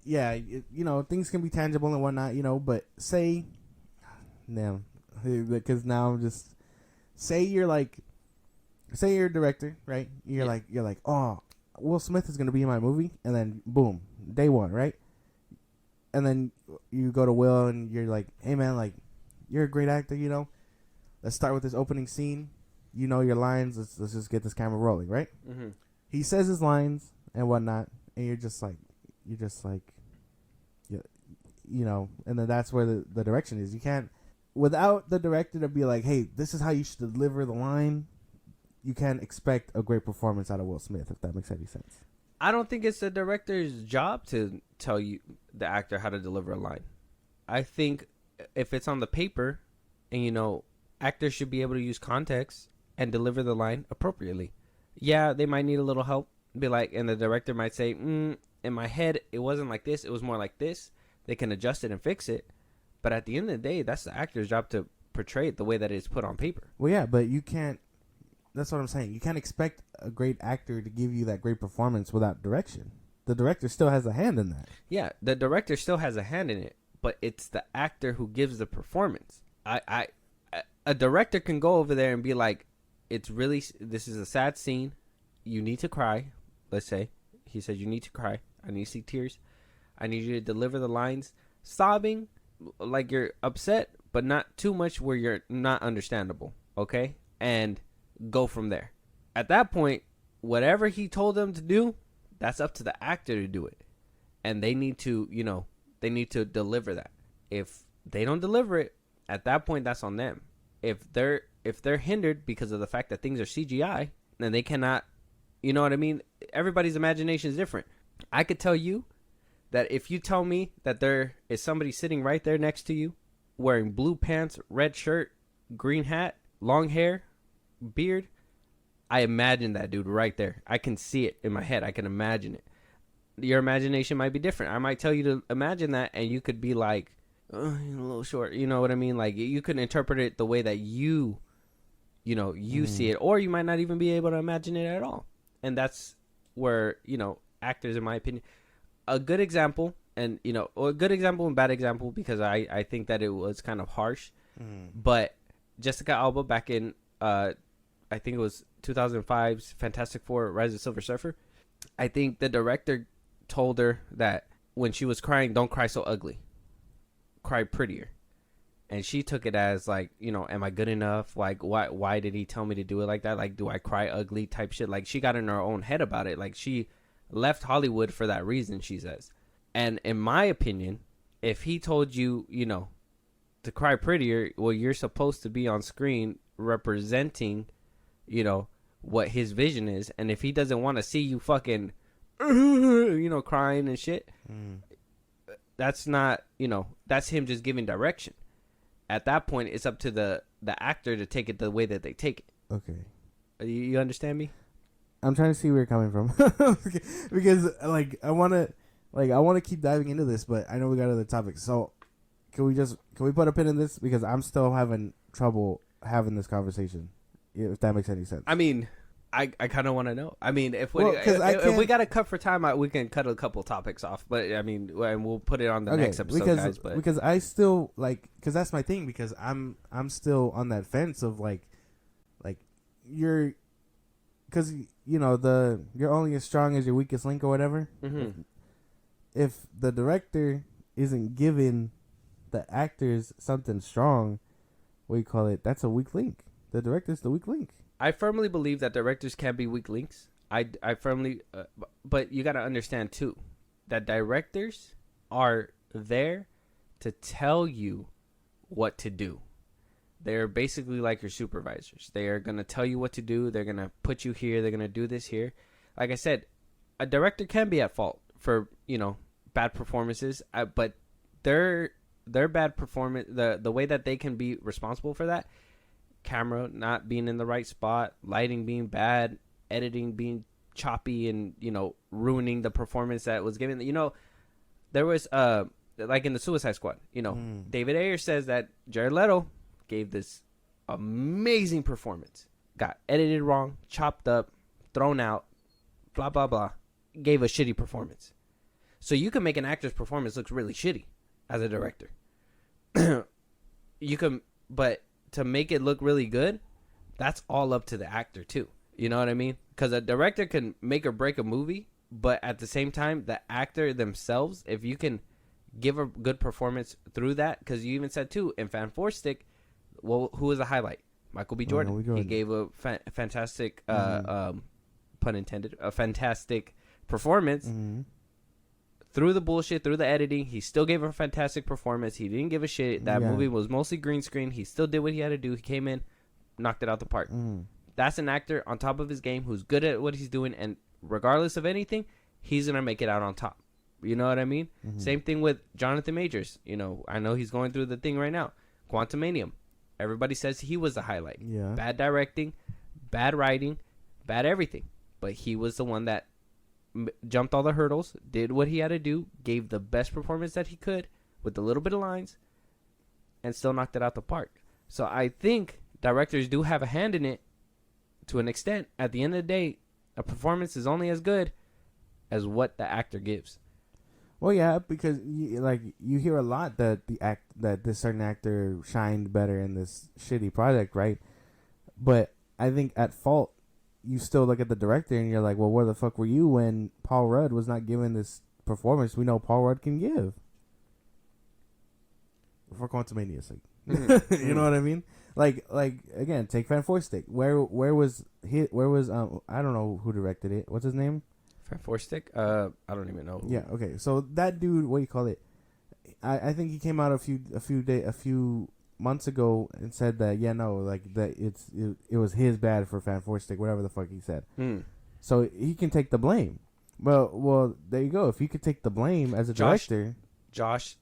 things can be tangible and whatnot. But say, because now I'm just say you're a director, right? You're like, oh, Will Smith is gonna be in my movie, and then boom, day one, right? And then you go to Will and you're like, hey man, like, you're a great actor, Let's start with this opening scene. Your lines. Let's just get this camera rolling, right? Mm-hmm. He says his lines and whatnot, and you're just like, you're just like, and then that's where the direction is. You can't, without the director to be like, hey, this is how you should deliver the line, you can't expect a great performance out of Will Smith, if that makes any sense. I don't think it's the director's job to tell you, the actor, how to deliver a line. I think if it's on the paper and, actors should be able to use context and deliver the line appropriately. Yeah, they might need a little help. Be like, and the director might say, in my head, it wasn't like this. It was more like this. They can adjust it and fix it. But at the end of the day, that's the actor's job to portray it the way that it's put on paper. Well, yeah, but you can't. That's what I'm saying. You can't expect a great actor to give you that great performance without direction. The director still has a hand in that. Yeah, the director still has a hand in it, but it's the actor who gives the performance. A director can go over there and be like, this is a sad scene. You need to cry. Let's say he said, you need to cry. I need to see tears. I need you to deliver the lines sobbing like you're upset, but not too much where you're not understandable. Okay. And go from there. At that point, whatever he told them to do, that's up to the actor to do it. And they need to, they need to deliver that. If they don't deliver it, at that point, that's on them. If they're hindered because of the fact that things are CGI, then they cannot, you know what I mean? Everybody's imagination is different. I could tell you that if you tell me that there is somebody sitting right there next to you wearing blue pants, red shirt, green hat, long hair, beard, I imagine that dude right there. I can see it in my head. I can imagine it. Your imagination might be different. I might tell you to imagine that, and you could be like, a little short. You know what I mean? Like, you could interpret it the way that you see it, or you might not even be able to imagine it at all. And that's where, actors, in my opinion, a good example, and, a good example and bad example, because I think that it was kind of harsh, but Jessica Alba back in, I think it was 2005's Fantastic Four: Rise of the Silver Surfer. I think the director told her that when she was crying, don't cry so ugly. Cry prettier. And she took it as like, am I good enough? Like, why did he tell me to do it like that? Like, do I cry ugly type shit? Like, she got in her own head about it. Like, she left Hollywood for that reason, she says. And in my opinion, if he told you, to cry prettier, well, you're supposed to be on screen representing, what his vision is. And if he doesn't want to see you fucking, crying and shit, that's not, that's him just giving direction. At that point, it's up to the actor to take it the way that they take it. Okay. You understand me? I'm trying to see where you're coming from. Because, I want to keep diving into this, but I know we got other topics. So, can we put a pin in this? Because I'm still having trouble having this conversation, if that makes any sense. I mean, I kind of want to know. I mean, if we got to cut for time, we can cut a couple topics off. But I mean, and we'll put it on the next episode, guys. But because I still because that's my thing. Because I'm still on that fence of like you're, because you're only as strong as your weakest link or whatever. Mm-hmm. If the director isn't giving the actors something strong, that's a weak link. The director's the weak link. I firmly believe that directors can be weak links. I firmly, but you got to understand too, that directors are there to tell you what to do. They're basically like your supervisors. They are going to tell you what to do. They're going to put you here. They're going to do this here. Like I said, a director can be at fault for, bad performances, but their bad performance, the way that they can be responsible for that, camera not being in the right spot, lighting being bad, editing being choppy, and ruining the performance that was given. There was like in the Suicide Squad, David Ayer says that Jared Leto gave this amazing performance, got edited wrong, chopped up, thrown out, blah blah blah, gave a shitty performance. So you can make an actor's performance look really shitty as a director. You can, but to make it look really good, that's all up to the actor too. You know what I mean? Because a director can make or break a movie, but at the same time, the actor themselves, if you can give a good performance through that, because you even said too, in Fan Four Stick, well, who was the highlight? Michael B. Jordan. He gave a fantastic, pun intended, a fantastic performance through the bullshit, through the editing, he still gave a fantastic performance. He didn't give a shit. That movie was mostly green screen. He still did what he had to do. He came in, knocked it out the park. That's an actor on top of his game who's good at what he's doing, and regardless of anything, he's gonna make it out on top. You know what I mean? Same thing with Jonathan Majors. You know, I know he's going through the thing right now. Quantumanium. Everybody says he was the highlight. Yeah. Bad directing, bad writing, bad everything. But he was the one that jumped all the hurdles, did what he had to do, gave the best performance that he could with a little bit of lines, and still knocked it out the park. So I think directors do have a hand in it to an extent. At the end of the day, a performance is only as good as what the actor gives. Well, yeah, because you hear a lot that this certain actor shined better in this shitty project, right? But I think at fault, you still look at the director and you're like, well, where the fuck were you when Paul Rudd was not giving this performance we know Paul Rudd can give? For Quantumania's sake. You know what I mean? Like again, take Fan Four Stick. Where was I don't know who directed it. What's his name? Fan Four Stick? I don't even know. Yeah, okay. So that dude, what do you call it? I think he came out a few months ago and said that it was his bad for Fan Four Stick, whatever the fuck he said. So he can take the blame. Well, there you go. If you could take the blame as a director, Josh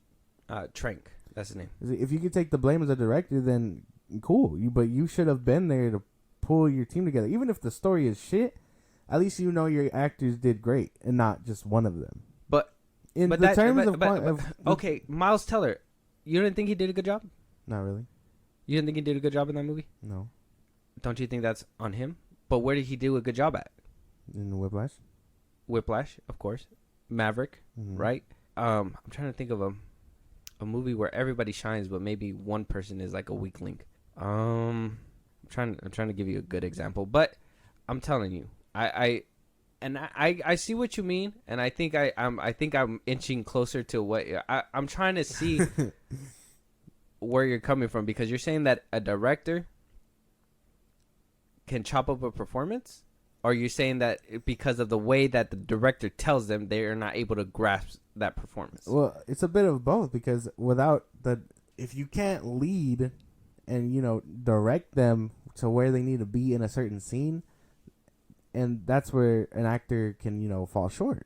Trank, that's his name. If you could take the blame as a director, then cool. But you should have been there to pull your team together. Even if the story is shit, at least you know your actors did great and not just one of them. Okay, Miles Teller, you didn't think he did a good job? Not really. You didn't think he did a good job in that movie? No. Don't you think that's on him? But where did he do a good job at? In Whiplash. Whiplash, of course. Maverick, right? I'm trying to think of a movie where everybody shines, but maybe one person is like a weak link. I'm trying to give you a good example, but I'm telling you, I see what you mean, and I think I'm inching closer to what I'm trying to see where you're coming from, because you're saying that a director can chop up a performance, or you're saying that because of the way that the director tells them, they are not able to grasp that performance. Well, it's a bit of both, because if you can't lead and direct them to where they need to be in a certain scene, and that's where an actor can fall short.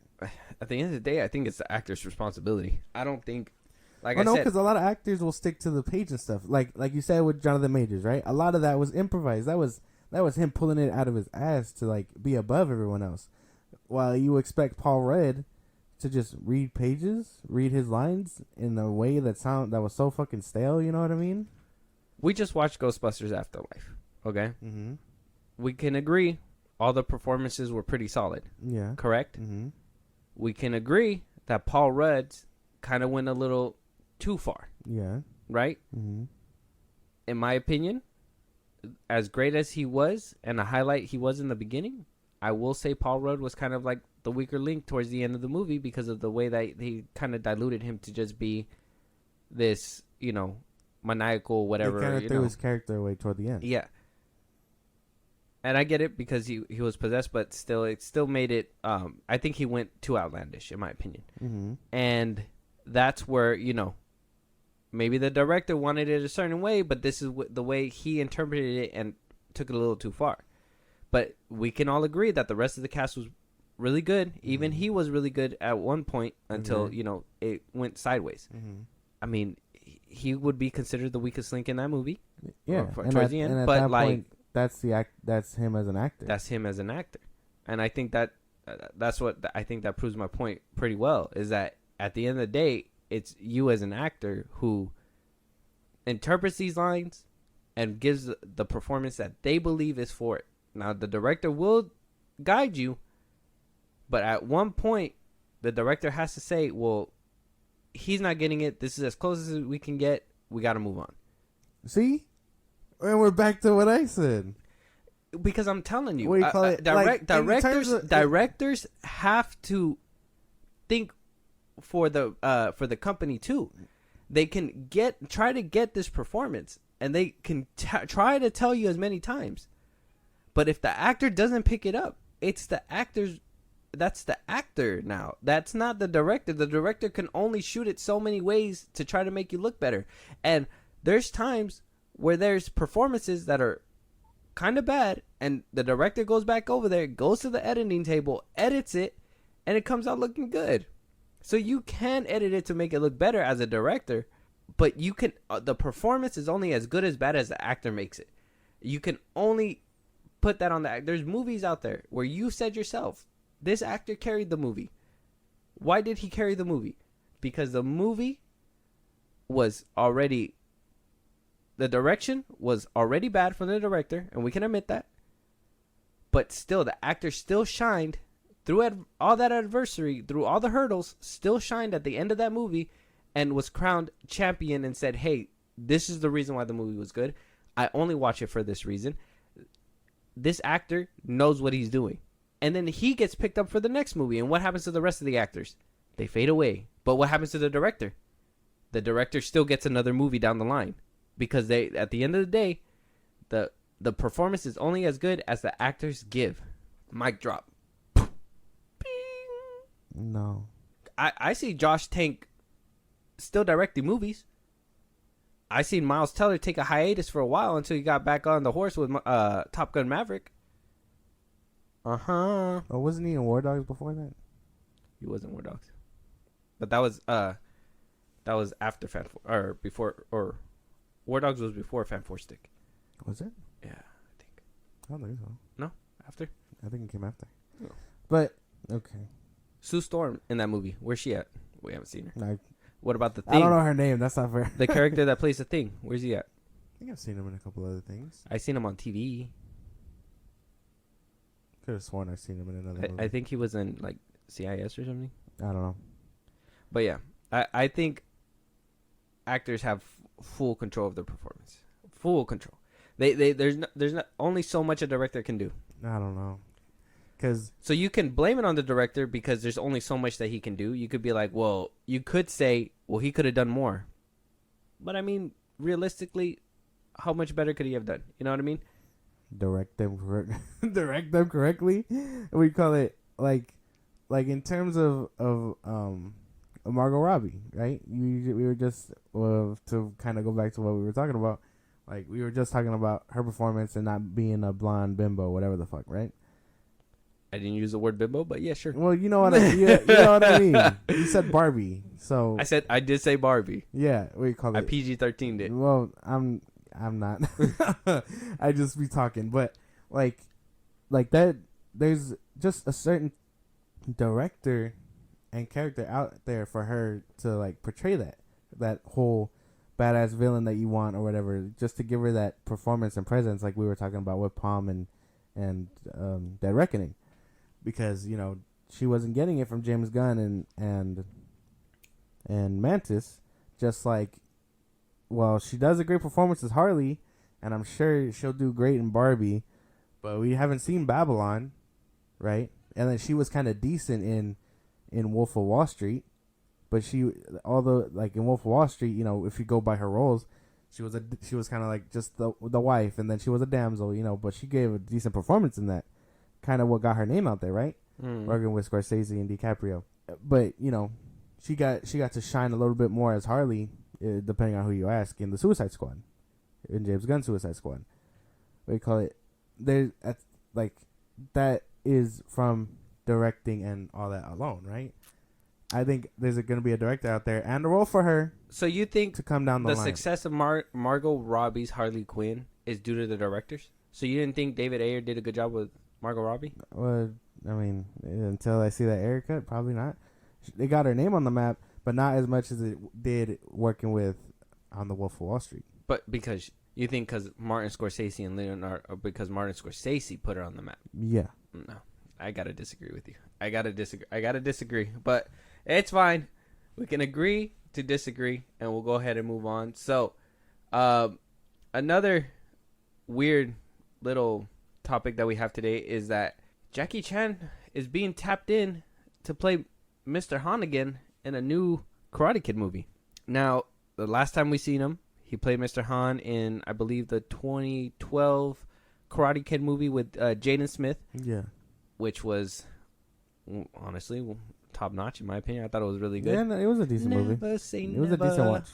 At the end of the day, I think it's the actor's responsibility. I don't think, I said, because a lot of actors will stick to the page and stuff. Like you said with Jonathan Majors, right? A lot of that was improvised. That was him pulling it out of his ass to be above everyone else. While you expect Paul Rudd to just read pages, read his lines in a way that was so fucking stale. You know what I mean? We just watched Ghostbusters Afterlife. Okay. Mm-hmm. We can agree all the performances were pretty solid. Yeah. Correct? Mm-hmm. We can agree that Paul Rudd kind of went a little too far. Yeah. Right? Mm-hmm. In my opinion, as great as he was and a highlight he was in the beginning, I will say Paul Rudd was kind of like the weaker link towards the end of the movie because of the way that he kind of diluted him to just be this, maniacal whatever. He kind of threw his character away toward the end. Yeah. And I get it because he was possessed, but still, it still made it. I think he went too outlandish, in my opinion. Mm-hmm. And that's where maybe the director wanted it a certain way, but this is the way he interpreted it and took it a little too far. But we can all agree that the rest of the cast was really good. Mm-hmm. Even he was really good at one point until it went sideways. Mm-hmm. I mean, he would be considered the weakest link in that movie. Yeah, towards the end, and at but that point, that's him as an actor. That's him as an actor, and I think that's what I think that proves my point pretty well. Is that at the end of the day, it's you as an actor who interprets these lines and gives the performance that they believe is for it. Now, the director will guide you, but at one point, the director has to say, well, he's not getting it. This is as close as we can get. We got to move on. See? And we're back to what I said. Because I'm telling you, what do you call it? Directors have to think for the company too. They can try to get this performance, and they can try to tell you as many times. But if the actor doesn't pick it up, it's the actor's that's the actor now. That's not the director. The director can only shoot it so many ways to try to make you look better. And there's times where there's performances that are kind of bad, and the director goes back over there, goes to the editing table, edits it, and it comes out looking good. So you can edit it to make it look better as a director, but you can the performance is only as good as bad as the actor makes it. You can only put that on the act. There's movies out there where you said yourself, this actor carried the movie. Why did he carry the movie? Because the movie was already, the direction was already bad from the director, and we can admit that. But still, the actor still shined through all that adversity, through all the hurdles, still shined at the end of that movie and was crowned champion and said, hey, this is the reason why the movie was good. I only watch it for this reason. This actor knows what he's doing. And then he gets picked up for the next movie. And what happens to the rest of the actors? They fade away. But what happens to the director? The director still gets another movie down the line. Because they, at the end of the day, the performance is only as good as the actors give. Mic drop. Bing. No. I see Josh Tank still directing movies. I seen Miles Teller take a hiatus for a while until he got back on the horse with Top Gun Maverick. Oh, wasn't he in War Dogs before that? He wasn't War Dogs, but that was after or before, or War Dogs was before Fan Four Stick. Was it? Yeah, I think. I don't think so. No, after. I think it came after. Oh. But okay. Sue Storm in that movie. Where's she at? We haven't seen her. What about the Thing? I don't know her name. That's not fair. The character that plays the Thing. Where's he at? I think I've seen him in a couple other things. I seen him on TV. Could have sworn I've seen him in another movie. I think he was in like CIS or something. I don't know. But yeah, I think actors have full control of their performance. Full control. There's not only so much a director can do. I don't know. So you can blame it on the director because there's only so much that he can do. You could be like, well, you could say, well, he could have done more. But I mean, realistically, how much better could he have done? You know what I mean? Direct them correctly. We call it like in terms of Margot Robbie, right? We were just to kind of go back to what we were talking about. Like we were just talking about her performance and not being a blonde bimbo, whatever the fuck, right? I didn't use the word bimbo, but yeah, sure. Well, you know what you know what I mean. You said Barbie, so I did say Barbie. Yeah, what do you call it? I PG-13'd it. Well, I'm not. I just be talking, but like that. There's just a certain director and character out there for her to like portray that whole badass villain that you want or whatever, just to give her that performance and presence, like we were talking about with Palm and Dead Reckoning. Because, you know, she wasn't getting it from James Gunn and Mantis, just like, well, she does a great performance as Harley, and I'm sure she'll do great in Barbie, but we haven't seen Babylon, right? And then she was kind of decent in Wolf of Wall Street, but although like in Wolf of Wall Street, you know, if you go by her roles, she was kind of like just the wife, and then she was a damsel, you know, but she gave a decent performance in that. Kind of what got her name out there, right? Working with Scorsese and DiCaprio. But, you know, she got to shine a little bit more as Harley, depending on who you ask, in the Suicide Squad. In James Gunn's Suicide Squad. What do you call it? That is from directing and all that alone, right? I think there's going to be a director out there and a role for her. So you think to come down the line. Success of Margot Robbie's Harley Quinn is due to the directors? So you didn't think David Ayer did a good job with Margot Robbie? Well, I mean, until I see that haircut, probably not. They got her name on the map, but not as much as it did working with on the Wolf of Wall Street. But because you think because Martin Scorsese and Leonardo, or because Martin Scorsese put her on the map? Yeah. No, I gotta disagree with you. I gotta disagree. But it's fine. We can agree to disagree, and we'll go ahead and move on. So, another weird little topic that we have today is that Jackie Chan is being tapped in to play Mr. Han again in a new Karate Kid movie. Now, the last time we seen him, he played Mr. Han in, I believe, the 2012 Karate Kid movie with Jaden Smith. Yeah. Which was honestly, top notch in my opinion. I thought it was really good. Yeah, no, it was a decent movie. Never say It was a decent never. watch.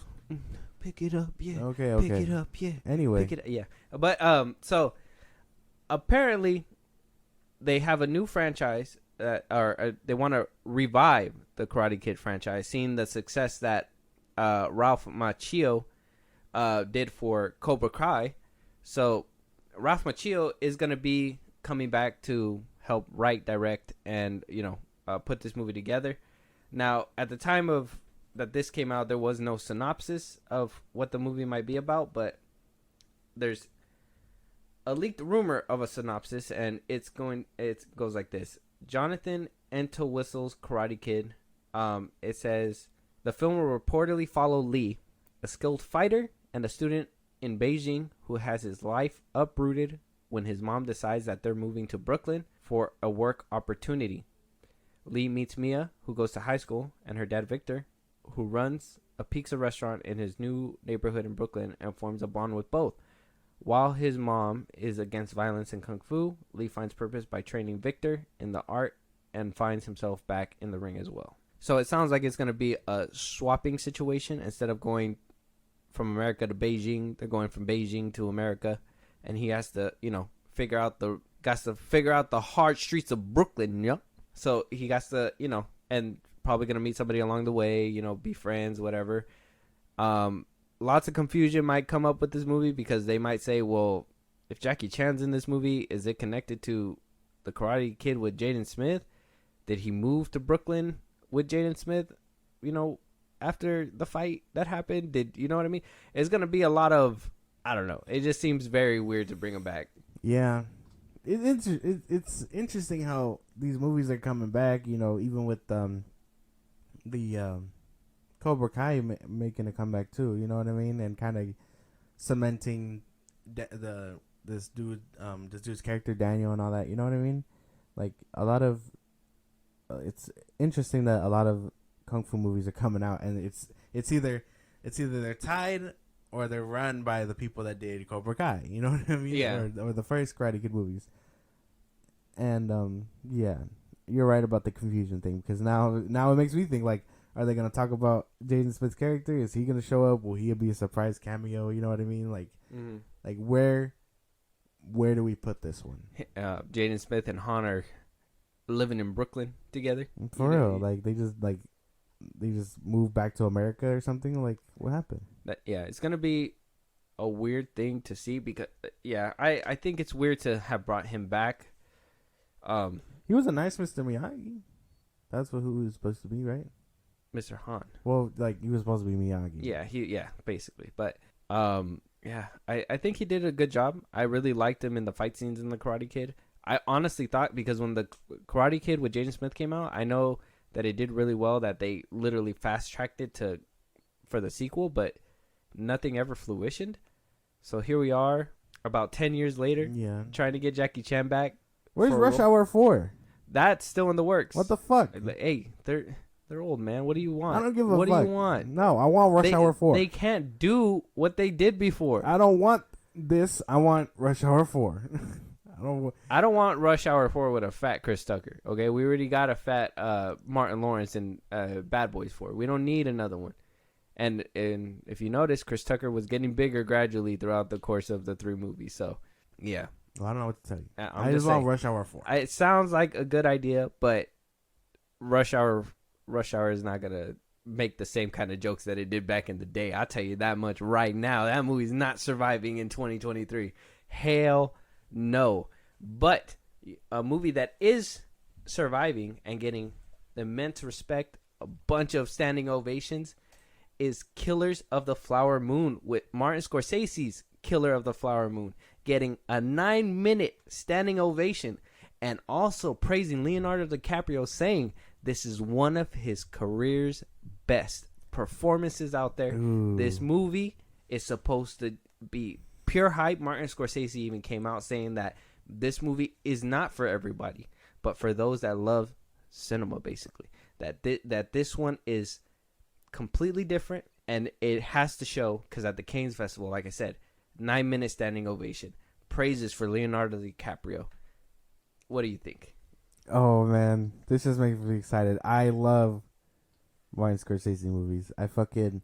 Pick it up, yeah. Okay, Pick okay. it up, yeah. Anyway, Pick it up, yeah. But so apparently they have a new franchise or they want to revive the Karate Kid franchise, seeing the success that Ralph Macchio did for Cobra Kai. So Ralph Macchio is going to be coming back to help write, direct, and put this movie together. Now, at the time of that this came out, there was no synopsis of what the movie might be about, but there's a leaked rumor of a synopsis, and it goes like this: Jonathan Entwistle's Karate Kid. It says the film will reportedly follow Lee, a skilled fighter and a student in Beijing who has his life uprooted when his mom decides that they're moving to Brooklyn for a work opportunity. Lee meets Mia, who goes to high school, and her dad Victor, who runs a pizza restaurant in his new neighborhood in Brooklyn, and forms a bond with both. While his mom is against violence and kung fu, Lee finds purpose by training Victor in the art and finds himself back in the ring as well. So it sounds like it's going to be a swapping situation. Instead of going from America to Beijing, they're going from Beijing to America, and he has to, figure out the hard streets of Brooklyn, yeah. So he got to, and probably going to meet somebody along the way, be friends, whatever. Lots of confusion might come up with this movie because they might say, well, if Jackie Chan's in this movie, is it connected to the Karate Kid with Jaden Smith? Did he move to Brooklyn with Jaden Smith, after the fight that happened? You know what I mean? It's going to be a lot of, I don't know. It just seems very weird to bring him back. Yeah. It's interesting how these movies are coming back, even with the Cobra Kai making a comeback too, you know what I mean? And kind of cementing this dude's character Daniel and all that, you know what I mean? Like a lot of it's interesting that a lot of kung fu movies are coming out, and it's either they're tied or they're run by the people that did Cobra Kai, you know what I mean? Yeah. Or the first Karate Kid movies. And yeah, you're right about the confusion thing, because now it makes me think, like, are they gonna talk about Jaden Smith's character? Is he gonna show up? Will he be a surprise cameo? You know what I mean? Like, like where do we put this one? Jaden Smith and Han are living in Brooklyn together. For real, like they just moved back to America or something. Like, what happened? It's gonna be a weird thing to see because I think it's weird to have brought him back. He was a nice Mr. Miyagi. That's who he was supposed to be, right? Mr. Han. Well, like he was supposed to be Miyagi. Yeah, basically. But I think he did a good job. I really liked him in the fight scenes in the Karate Kid. I honestly thought, because when the Karate Kid with Jaden Smith came out, I know that it did really well, that they literally fast-tracked it for the sequel, but nothing ever fruitioned. So here we are, about 10 years later, trying to get Jackie Chan back. Where's Rush Hour 4? That's still in the works. What the fuck? Hey, they're old, man. What do you want? I don't give a fuck. What do you want? No, I want Rush Hour 4. They can't do what they did before. I don't want this. I want Rush Hour 4. I don't want Rush Hour 4 with a fat Chris Tucker. Okay, we already got a fat Martin Lawrence in Bad Boys 4. We don't need another one. And if you notice, Chris Tucker was getting bigger gradually throughout the course of the 3 movies. So, yeah. Well, I don't know what to tell you. I just want Rush Hour 4. It sounds like a good idea, but Rush Hour is not gonna make the same kind of jokes that it did back in the day. I'll tell you that much right now. That movie's not surviving in 2023. Hell no. But a movie that is surviving and getting immense respect, a bunch of standing ovations, is Killers of the Flower Moon, with Martin Scorsese's Killer of the Flower Moon getting a 9-minute standing ovation, and also praising Leonardo DiCaprio, saying this is one of his career's best performances out there. Ooh. This movie is supposed to be pure hype. Martin Scorsese even came out saying that this movie is not for everybody, but for those that love cinema, basically. That this one is completely different, and it has to show, because at the Cannes Festival, like I said, 9-minute standing ovation, praises for Leonardo DiCaprio. What do you think? Oh man, this just makes me excited. I love Martin Scorsese movies. I fucking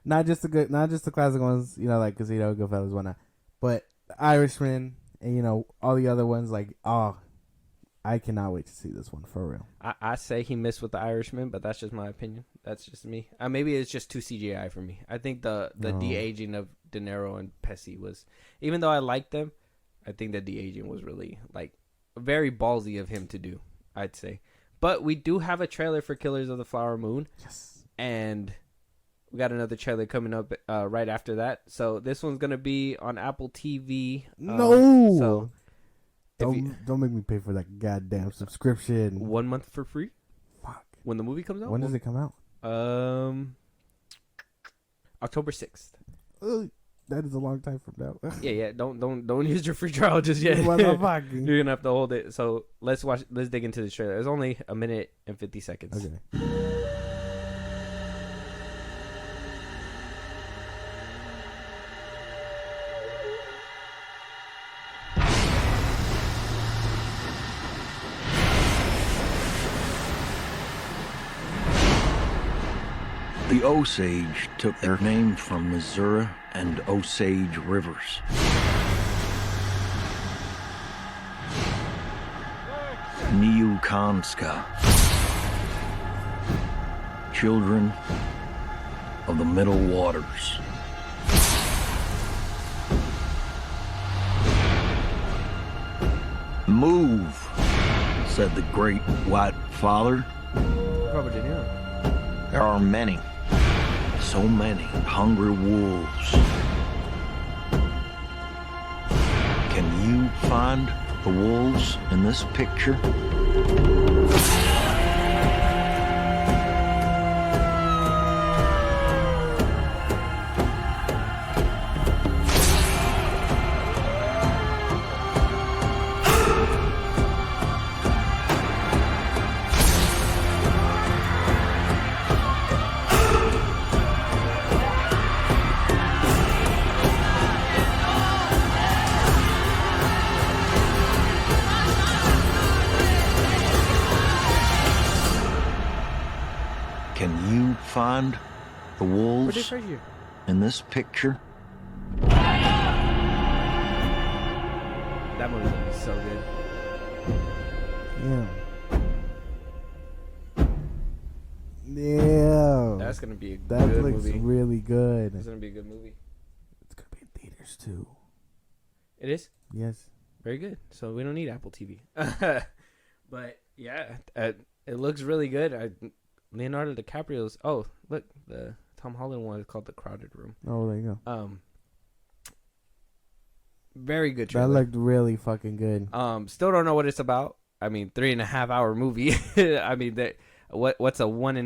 not just the classic ones, you know, like Casino, Goodfellas, whatnot, but The Irishman and you know all the other ones. Like, oh, I cannot wait to see this one for real. I say he missed with The Irishman, but that's just my opinion. That's just me. Maybe it's just too CGI for me. I think the de-aging of De Niro and Pesci was, even though I liked them, I think the de-aging was really like very ballsy of him to do, I'd say. But we do have a trailer for Killers of the Flower Moon. Yes. And we got another trailer coming up right after that. So this one's going to be on Apple TV. No. So don't make me pay for that goddamn subscription. 1 month for free. Fuck. When the movie comes out. When does it come out? October 6th. That is a long time from now. Yeah. Don't use your free trial just yet. You're gonna have to hold it. So let's dig into the trailer. It's only 1 minute and 50 seconds. Okay. The Osage took their name from Missouri and Osage rivers. Niukanska, children of the Middle Waters. Move, said the great white father. Robert De Niro. There are many, so many hungry wolves. Can you find the wolves in this picture? Can you find the wolves in this picture? That movie's gonna be so good. Yeah. That's gonna be a That good looks movie. really good. It's gonna be a good movie. It's gonna be in theaters too. It is Yes. very good. So we don't need Apple TV. But yeah, it looks really good. Leonardo DiCaprio's. Oh, look, the Tom Holland one is called The Crowded Room. Oh, there you go. Very good trailer. That looked really fucking good. Still don't know what it's about. I mean, 3.5 hour movie. I mean, what's a 1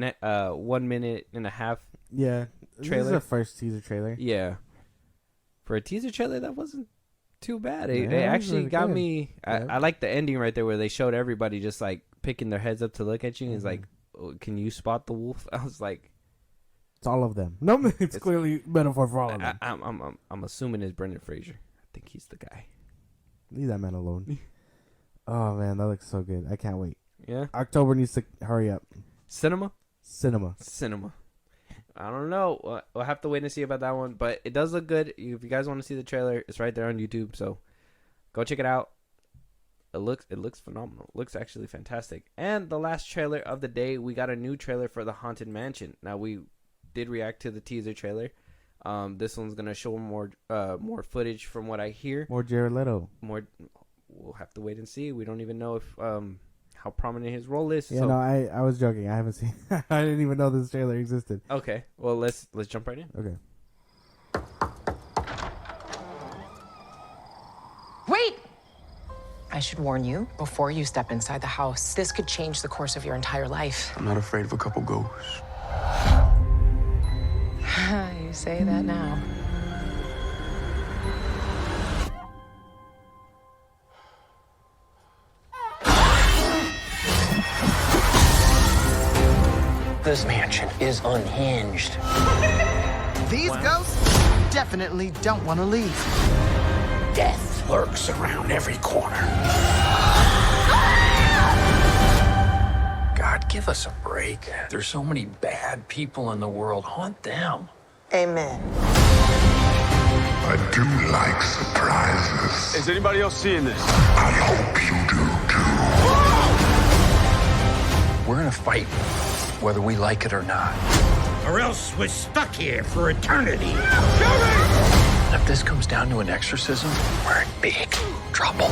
minute and a half? Yeah. Trailer? This is the first teaser trailer. Yeah. For a teaser trailer, that wasn't too bad. Yeah, They it was actually really got good. me. Yeah. I like the ending right there where they showed everybody just like picking their heads up to look at you. And it's like, oh, can you spot the wolf? I was like, It's all of them. No, it's clearly metaphor for all of them. I'm assuming it's Brendan Fraser. I think he's the guy. Leave that man alone. Oh man, that looks so good. I can't wait. Yeah. October needs to hurry up. Cinema. Cinema. I don't know. We'll have to wait and see about that one. But it does look good. If you guys want to see the trailer, it's right there on YouTube. So go check it out. It looks phenomenal. It looks actually fantastic. And the last trailer of the day, we got a new trailer for the Haunted Mansion. Now we did react to the teaser trailer. This one's gonna show more footage from what I hear. More Jared Leto. We'll have to wait and see. We don't even know if how prominent his role is. Yeah, so. no, I was joking. I haven't seen. I didn't even know this trailer existed. Okay, well let's jump right in. Okay. Wait! I should warn you, before you step inside the house, this could change the course of your entire life. I'm not afraid of a couple ghosts. You say that now. This mansion is unhinged. These ghosts definitely don't want to leave. Death lurks around every corner. Give us a break. There's so many bad people in the world. Haunt them. Amen. I do like surprises. Is anybody else seeing this? I hope you do too. We're gonna fight, whether we like it or not. Or else we're stuck here for eternity. If this comes down to an exorcism, we're in big trouble.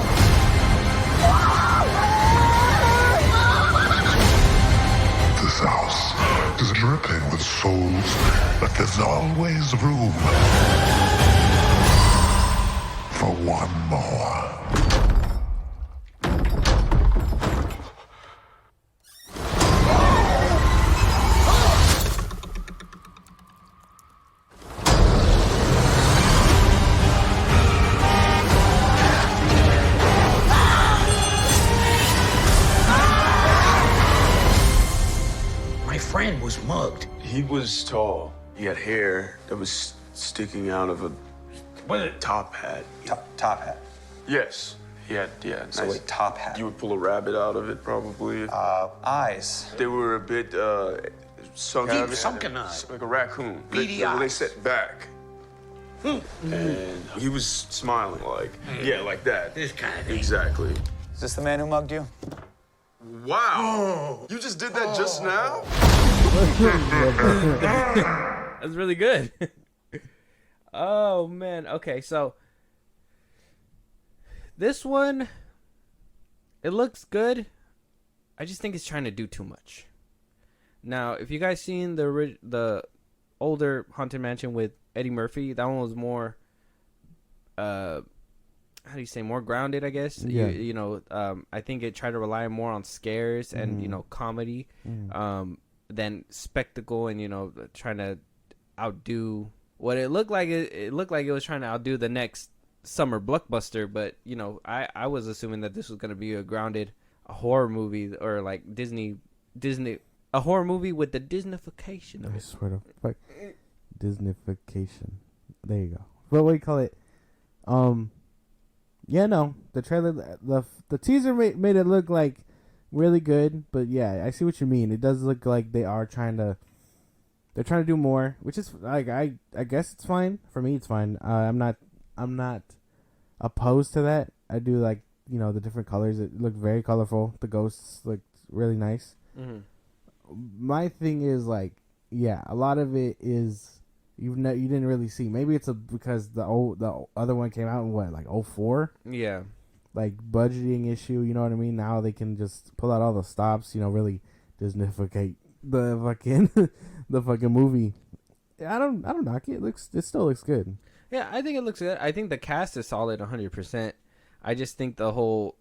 This house is dripping with souls, but there's always room for one more. My friend was mugged. He was tall. He had hair that was sticking out of a top hat. Top hat. Yes. He had, So nice. a top hat. You would pull a rabbit out of it, probably. Eyes. They were a bit sunken. Deep sunken eyes. Like a raccoon. Beady they eyes. set back. And he was smiling like, like that. This kind of thing. Exactly. Is this the man who mugged you? Wow. You just did that just now? That's really good. Oh man. Okay, so this one, it looks good. I just think it's trying to do too much. Now, if you guys seen the older Haunted Mansion with Eddie Murphy, that one was more how do you say, more grounded, I guess. Yeah. You know, I think it tried to rely more on scares and comedy than spectacle, and trying to outdo what it looked like. It looked like it was trying to outdo the next summer blockbuster, but I was assuming that this was going to be a horror movie, or like Disney a horror movie with the Disneyfication of I it. swear to fuck. Disneyfication. There you go. But what do you call it? Yeah, no. The trailer, the teaser made it look like really good, but yeah, I see what you mean. It does look like they're trying to do more, which is like I guess it's fine. For me, it's fine. I'm not opposed to that. I do like the different colors. It looked very colorful. The ghosts looked really nice. Mm-hmm. My thing is like, yeah, a lot of it is you didn't really see. Maybe it's because the other one came out in what, like 2004? Yeah. Like budgeting issue, you know what I mean? Now they can just pull out all the stops, really Disneyficate the fucking movie. I don't knock it. It still looks good. Yeah, I think it looks good. I think the cast is solid 100%. I just think the whole,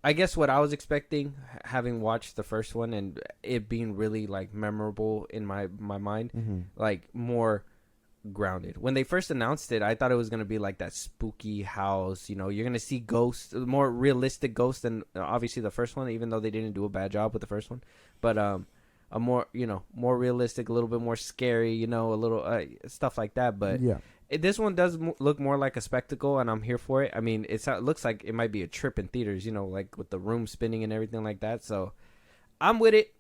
I guess what I was expecting, having watched the first one and it being really like memorable in my mind, like more grounded. When they first announced it, I thought it was going to be like that spooky house, you're going to see ghosts, more realistic ghosts than obviously the first one, even though they didn't do a bad job with the first one. But a more, more realistic, a little bit more scary, a little stuff like that. But yeah. This one does look more like a spectacle, and I'm here for it. I mean, it looks like it might be a trip in theaters, like with the room spinning and everything like that. So I'm with it.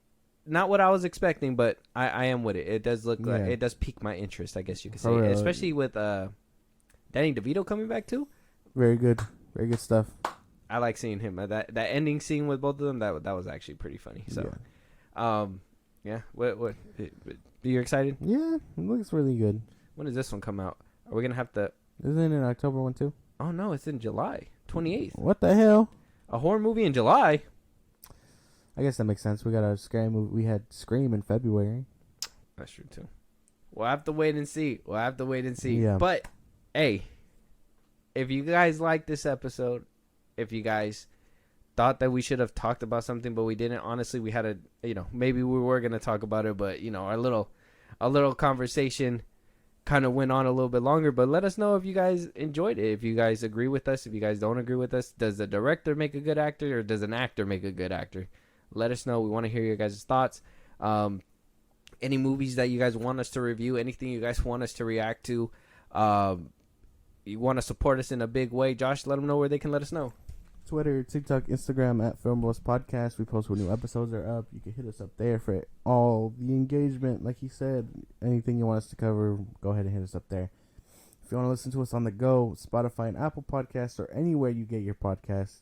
Not what I was expecting, but I am with it. It does look like it does pique my interest, I guess you could say, especially with Danny DeVito coming back too. Very good stuff. I like seeing him. That ending scene with both of them, that was actually pretty funny. So, yeah. What? Are you excited? Yeah, it looks really good. When does this one come out? Are we gonna have to? Isn't it in October 1 too? Oh no, it's in July 28th. What the hell? A horror movie in July? I guess that makes sense. We got a scary movie. We had Scream in February. That's true too. We'll have to wait and see. Yeah. But hey, if you guys like this episode, if you guys thought that we should have talked about something but we didn't, honestly, we had a maybe we were gonna talk about it, but our little conversation kind of went on a little bit longer. But let us know if you guys enjoyed it, if you guys agree with us, if you guys don't agree with us. Does the director make a good actor, or does an actor make a good actor? Let us know. We want to hear your guys' thoughts. Any movies that you guys want us to review, anything you guys want us to react to, you want to support us in a big way, Josh, let them know where they can let us know. Twitter, TikTok, Instagram at FilmBros Podcast. We post when new episodes are up. You can hit us up there for all the engagement. Like he said, anything you want us to cover, go ahead and hit us up there. If you want to listen to us on the go, Spotify and Apple Podcasts, or anywhere you get your podcasts,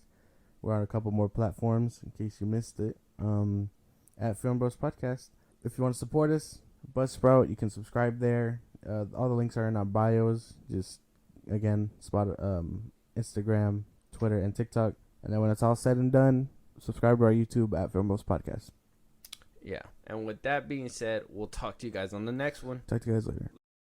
we're on a couple more platforms in case you missed it. At FilmBros Podcast. If you want to support us, Buzzsprout, you can subscribe there. All the links are in our bios. Just again, Instagram, Twitter, and TikTok. And then when it's all said and done, subscribe to our YouTube at FilmBros Podcast. Yeah. And with that being said, we'll talk to you guys on the next one. Talk to you guys later.